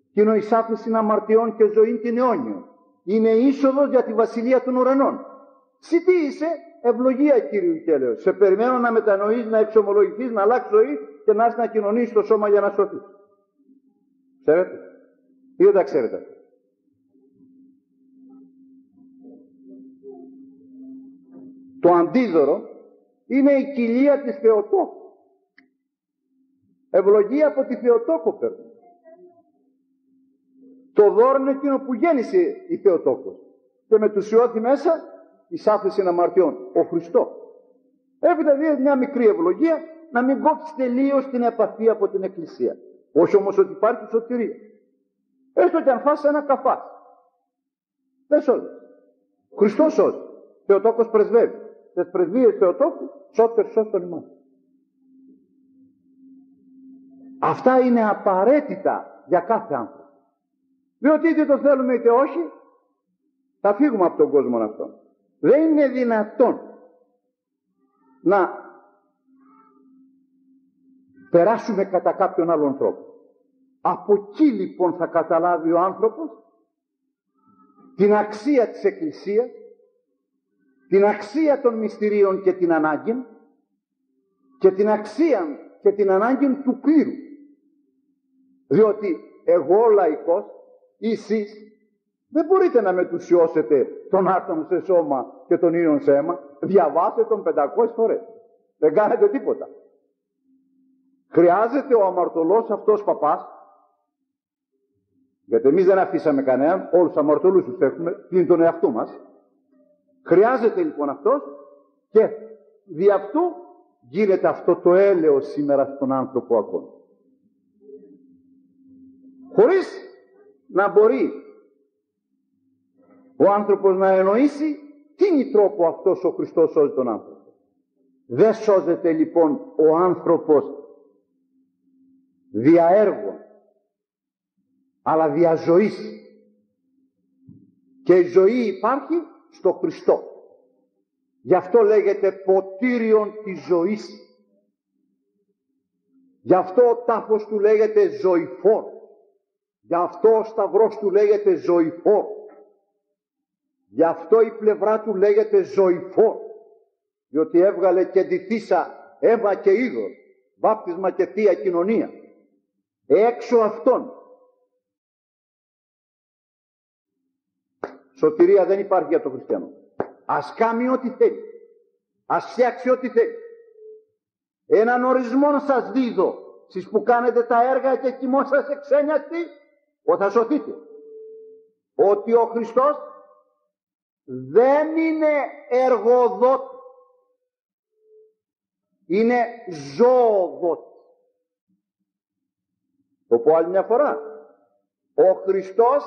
Εκείνο εισάφηση αμαρτιών και ζωή την αιώνιο. Είναι είσοδος για τη βασιλεία των ουρανών. Εσύ τι είσαι? Ευλογία Κύριου και έλεος. Σε περιμένω να μετανοείς, να εξομολογηθείς, να αλλάξεις ζωή και να έρθεις να κοινωνήσεις το σώμα για να σωθείς. Ξέρετε? Ή δεν τα ξέρετε? Το αντίδωρο είναι η κοιλία της Θεοτόκου. Ευλογία από τη Θεοτόκο παίρνει. Το δώρο είναι εκείνο που γέννησε η Θεοτόκος και μετουσιώθη μέσα εις άφεση αμαρτιών, ο Χριστός. Έπειτα δει μια μικρή ευλογία να μην κόψει τελείως την επαφή από την Εκκλησία. Όχι όμως ότι υπάρχει σωτηρία. Έστω και αν φας ένα καφά. Δεν σώζει. Χριστός σώζει. Θεοτόκος πρεσβεύει. Τις πρεσβείες Θεοτόκου σώτερ σώστον ημάς. Αυτά είναι απαραίτητα για κάθε άνθρωπο. Διότι είτε το θέλουμε είτε όχι, θα φύγουμε από τον κόσμο αυτό. Δεν είναι δυνατόν να περάσουμε κατά κάποιον άλλον τρόπο. Από εκεί λοιπόν θα καταλάβει ο άνθρωπος την αξία της Εκκλησίας, την αξία των μυστηρίων και την ανάγκη και την αξία και την ανάγκη του κλήρου. Διότι εγώ λαϊκός ή εσείς δεν μπορείτε να μετουσιώσετε τον άτομο σε σώμα και τον ίον σε αίμα. Διαβάστε τον 500 φορές. Δεν κάνετε τίποτα. Χρειάζεται ο αμαρτωλός αυτός παπάς, γιατί εμείς δεν αφήσαμε κανέναν, όλους τους αμαρτωλούς τους έχουμε, πλην τον εαυτού μας. Χρειάζεται λοιπόν αυτός και δι' αυτού γίνεται αυτό το έλεος σήμερα στον άνθρωπο ακόμα. Χωρίς να μπορεί ο άνθρωπος να εννοήσει τι τρόπο αυτός ο Χριστός σώζει τον άνθρωπο. Δεν σώζεται λοιπόν ο άνθρωπος δια έργων, αλλά δια ζωής. Και η ζωή υπάρχει στο Χριστό. Γι' αυτό λέγεται ποτήριον της ζωής. Γι' αυτό ο τάφος του λέγεται ζωηφόρ. Γι' αυτό ο σταυρός του λέγεται ζωηφόρ. Γι' αυτό η πλευρά του λέγεται ζωηφόρ. Διότι έβγαλε και ντυθήσα αίμα και είδωρ, βάπτισμα και θεία κοινωνία. Έξω αυτών σωτηρία δεν υπάρχει για τον χριστιανό. Ας κάνει ό,τι θέλει, ας φτιάξει ό,τι θέλει. Έναν ορισμό σας δίδω, εσείς που κάνετε τα έργα και κοιμόσαστε ξένιαστοι, ότι θα σωθείτε. Ότι ο Χριστός δεν είναι εργοδότη, είναι ζωοδότη. Το πω άλλη μια φορά. Ο Χριστός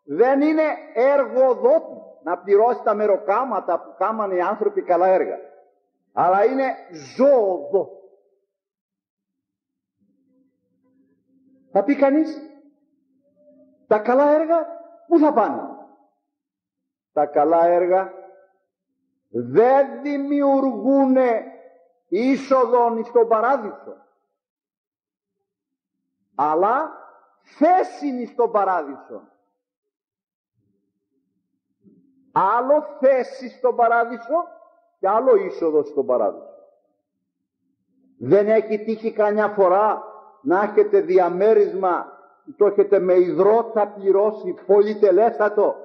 δεν είναι εργοδότη να πληρώσει τα μεροκάματα που κάμανε οι άνθρωποι καλά έργα, αλλά είναι ζωοδότη. Θα πει κανείς, τα καλά έργα πού θα πάνε? Τα καλά έργα δεν δημιουργούν είσοδον στον παράδεισο, αλλά θέσιν στον παράδεισο. Άλλο θέση στον παράδεισο και άλλο είσοδο στον παράδεισο. Δεν έχει τύχει καμιά φορά να έχετε διαμέρισμα, το έχετε με υδρότα πληρώσει πολυτελέστατο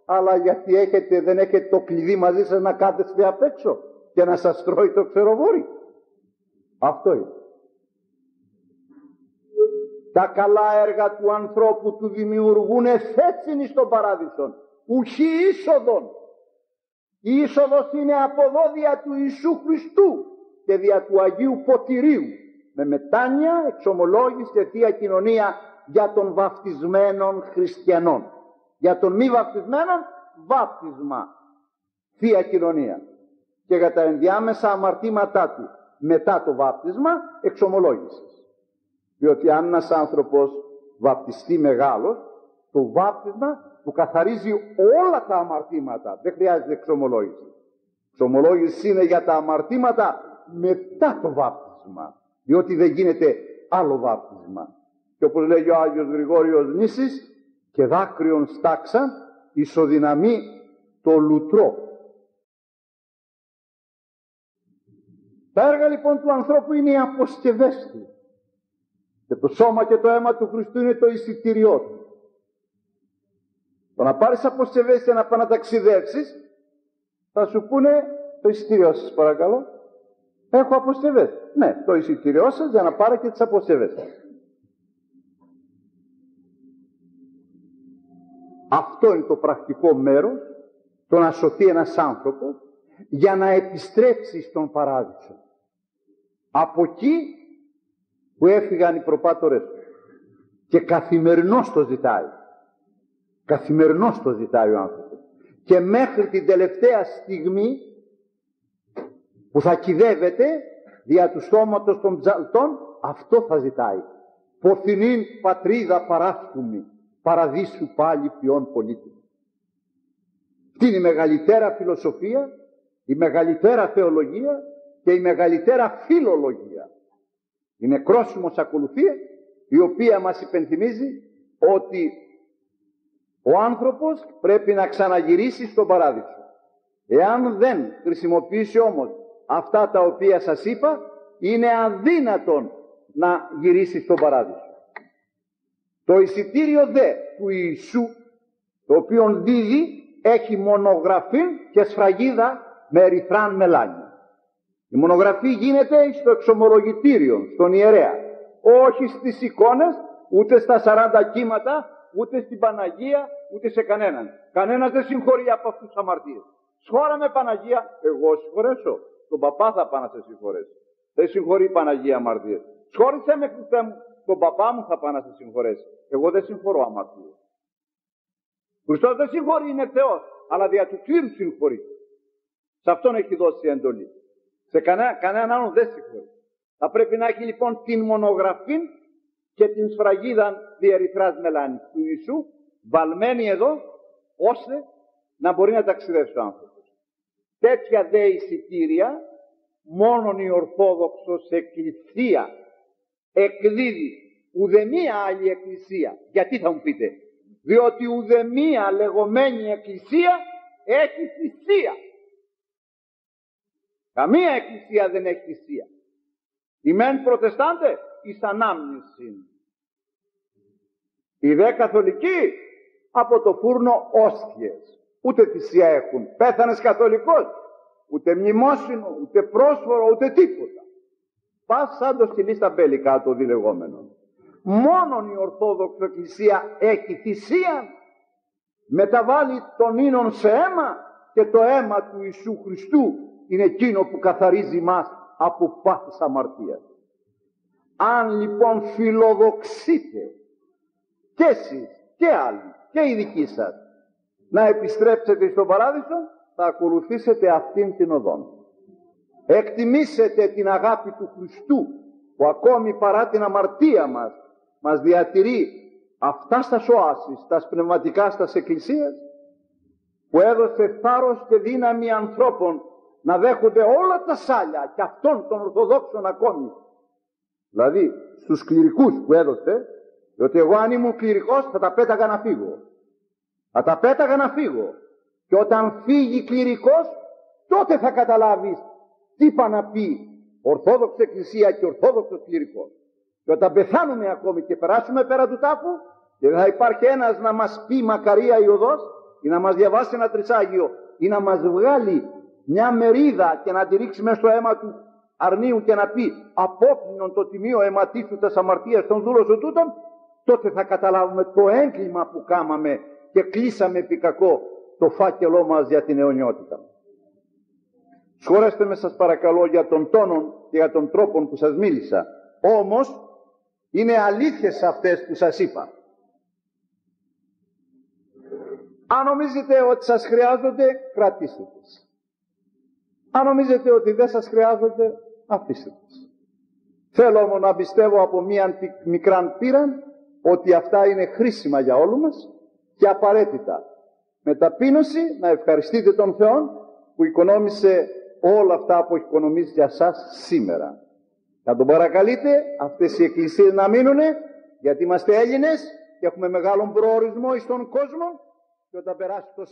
αλλά γιατί δεν έχετε το κλειδί μαζί σας να κάθεστε απ' έξω και να σας τρώει το ξεροβόρι. Αυτό είναι. Τα καλά έργα του ανθρώπου του δημιουργούν θέση στον παράδεισο, ουχή είσοδον. Η είσοδος είναι από εδώ δια του Ιησού Χριστού και δια του Αγίου Ποτηρίου, με μετάνοια, εξομολόγηση και Θεία Κοινωνία για των βαφτισμένων χριστιανών. Για των μη βαφτισμένων, βάπτισμα, Θεία Κοινωνία. Και για τα ενδιάμεσα αμαρτήματά του μετά το βάπτισμα, εξομολόγηση. Διότι αν ένας άνθρωπος βαπτιστεί μεγάλος, το βάπτισμα του καθαρίζει όλα τα αμαρτήματα. Δεν χρειάζεται εξομολόγηση. Εξομολόγηση είναι για τα αμαρτήματα μετά το βάπτισμα. Διότι δεν γίνεται άλλο βάπτισμα. Και όπως λέγει ο Άγιος Γρηγόριος Νήσης, και δάκρυον στάξαν ισοδυναμεί το λουτρό. Τα έργα λοιπόν του ανθρώπου είναι οι αποσκευές του. Και το σώμα και το αίμα του Χριστού είναι το εισιτήριό του. Το να πάρεις αποσκευές και να πας να ταξιδέψεις, θα σου πούνε το εισιτήριό σας παρακαλώ. Έχω αποσκευές. Ναι, το εισιτήριό σας για να πάρει και τις αποσκευές. Αυτό είναι το πρακτικό μέρος, το να σωθεί ένας άνθρωπος για να επιστρέψει στον παράδεισο. Από εκεί που έφυγαν οι προπάτορες του. Και καθημερινώς το ζητάει. Καθημερινώς το ζητάει ο άνθρωπος. Και μέχρι την τελευταία στιγμή που θα κυδεύεται δια του στόματος των ψαλτών, αυτό θα ζητάει. Ποθηνήν πατρίδα παράσκουμη, παραδείσου πάλι ποιόν πολίτη. Τι είναι η μεγαλύτερα φιλοσοφία, η μεγαλύτερα θεολογία και η μεγαλύτερα φιλολογία. Η νεκρόσιμος ακολουθία, η οποία μας υπενθυμίζει ότι ο άνθρωπος πρέπει να ξαναγυρίσει στον παράδεισο. Εάν δεν χρησιμοποιήσει όμως αυτά τα οποία σας είπα, είναι αδύνατον να γυρίσει στον παράδεισο. Το εισιτήριο δε του Ιησού, το οποίο δίδει, έχει μονογραφή και σφραγίδα με ερυθράν μελάνι. Η μονογραφή γίνεται στο εξομολογητήριο, στον ιερέα. Όχι στις εικόνες, ούτε στα 40 κύματα, ούτε στην Παναγία, ούτε σε κανέναν. Κανένας δεν συγχωρεί από αυτούς τους αμαρτίες. Σχώρα με Παναγία, εγώ συγχωρέσω. Τον παπά θα πάω να σε συγχωρέσω. Δεν συγχωρεί η Παναγία αμαρτίες. Σχώρησέ με, Χριστέ μου, τον παπά μου θα πάω να σε συγχωρέσει. Εγώ δεν συγχωρώ αμαρτίες. Χριστός δεν συγχωρεί, είναι Θεός, αλλά δια του κλήρου συγχωρεί. Σε αυτόν έχει δώσει εντολή. Σε κανέναν άλλον δεν συγχωρεί. Θα πρέπει να έχει λοιπόν την μονογραφή και την σφραγίδα διερυθράς μελάνης του Ιησού, βαλμένη εδώ, ώστε να μπορεί να ταξιδεύσει ο άνθρωπος. Τέτοια δε εισιτήρια μόνον η Ορθόδοξος Εκκλησία εκδίδει, ουδεμία άλλη εκκλησία. Γιατί θα μου πείτε? Διότι ουδεμία λεγόμενη εκκλησία έχει θυσία. Καμία εκκλησία δεν έχει θυσία. Οι μεν προτεστάντε εις ανάμνηση. Οι δε καθολικοί από το φούρνο όστιες. Ούτε θυσία έχουν. Πέθανες καθολικός, ούτε μνημόσυνο, ούτε πρόσφορο, ούτε τίποτα. Πας σαν το σκυλί στα μπέλικα το διλεγόμενο. Μόνον η Ορθόδοξη Εκκλησία έχει θυσία, μεταβάλλει τον ίνον σε αίμα και το αίμα του Ιησού Χριστού είναι εκείνο που καθαρίζει μας από πάθης αμαρτίας. Αν λοιπόν φιλοδοξείτε και εσείς και άλλοι και οι δικοί σας να επιστρέψετε στον παράδεισο, θα ακολουθήσετε αυτήν την οδόν. Εκτιμήσετε την αγάπη του Χριστού που ακόμη παρά την αμαρτία μας διατηρεί αυτά στα σοάσεις, στα πνευματικά, στα εκκλησίες, που έδωσε θάρρος και δύναμη ανθρώπων να δέχονται όλα τα σάλια και αυτών των Ορθοδόξων ακόμη. Δηλαδή στους κληρικούς που έδωσε, διότι εγώ αν ήμουν κληρικός θα τα πέταγα να φύγω. Θα τα πέταγα να φύγω. Και όταν φύγει κληρικός, τότε θα καταλάβεις τι είπα να πει Ορθόδοξη Εκκλησία και Ορθόδοξος κληρικός. Και όταν πεθάνουμε ακόμη και περάσουμε πέρα του τάφου, και δεν θα υπάρχει ένας να μας πει μακαρία η οδός, ή να μας διαβάσει ένα τρισάγιο ή να μας βγάλει μια μερίδα και να τη ρίξει μέσα στο αίμα του αρνίου και να πει «Απόπλυνον το τιμίο αιματίσου τας αμαρτίας των δούλων τούτων», τότε θα καταλάβουμε το έγκλημα που κάμαμε και κλείσαμε επί κακό το φάκελό μας για την αιωνιότητα. Σχολέστε με σας παρακαλώ για τον τόνο και για τον τρόπο που σας μίλησα. Όμως είναι αλήθειες αυτές που σας είπα. Αν νομίζετε ότι σας χρειάζονται, κρατήστε τις. Αν νομίζετε ότι δεν σας χρειάζονται, αφήστε τις. Θέλω όμως να πιστεύω από μία μικράν πείραν ότι αυτά είναι χρήσιμα για όλους μας και απαραίτητα. Με ταπείνωση να ευχαριστείτε τον Θεό που οικονόμησε όλα αυτά που έχει οικονομήσει για σας σήμερα. Να τον παρακαλείτε αυτές οι εκκλησίες να μείνουν, γιατί είμαστε Έλληνες και έχουμε μεγάλον προορισμό εις τον κόσμο, και όταν περάσει το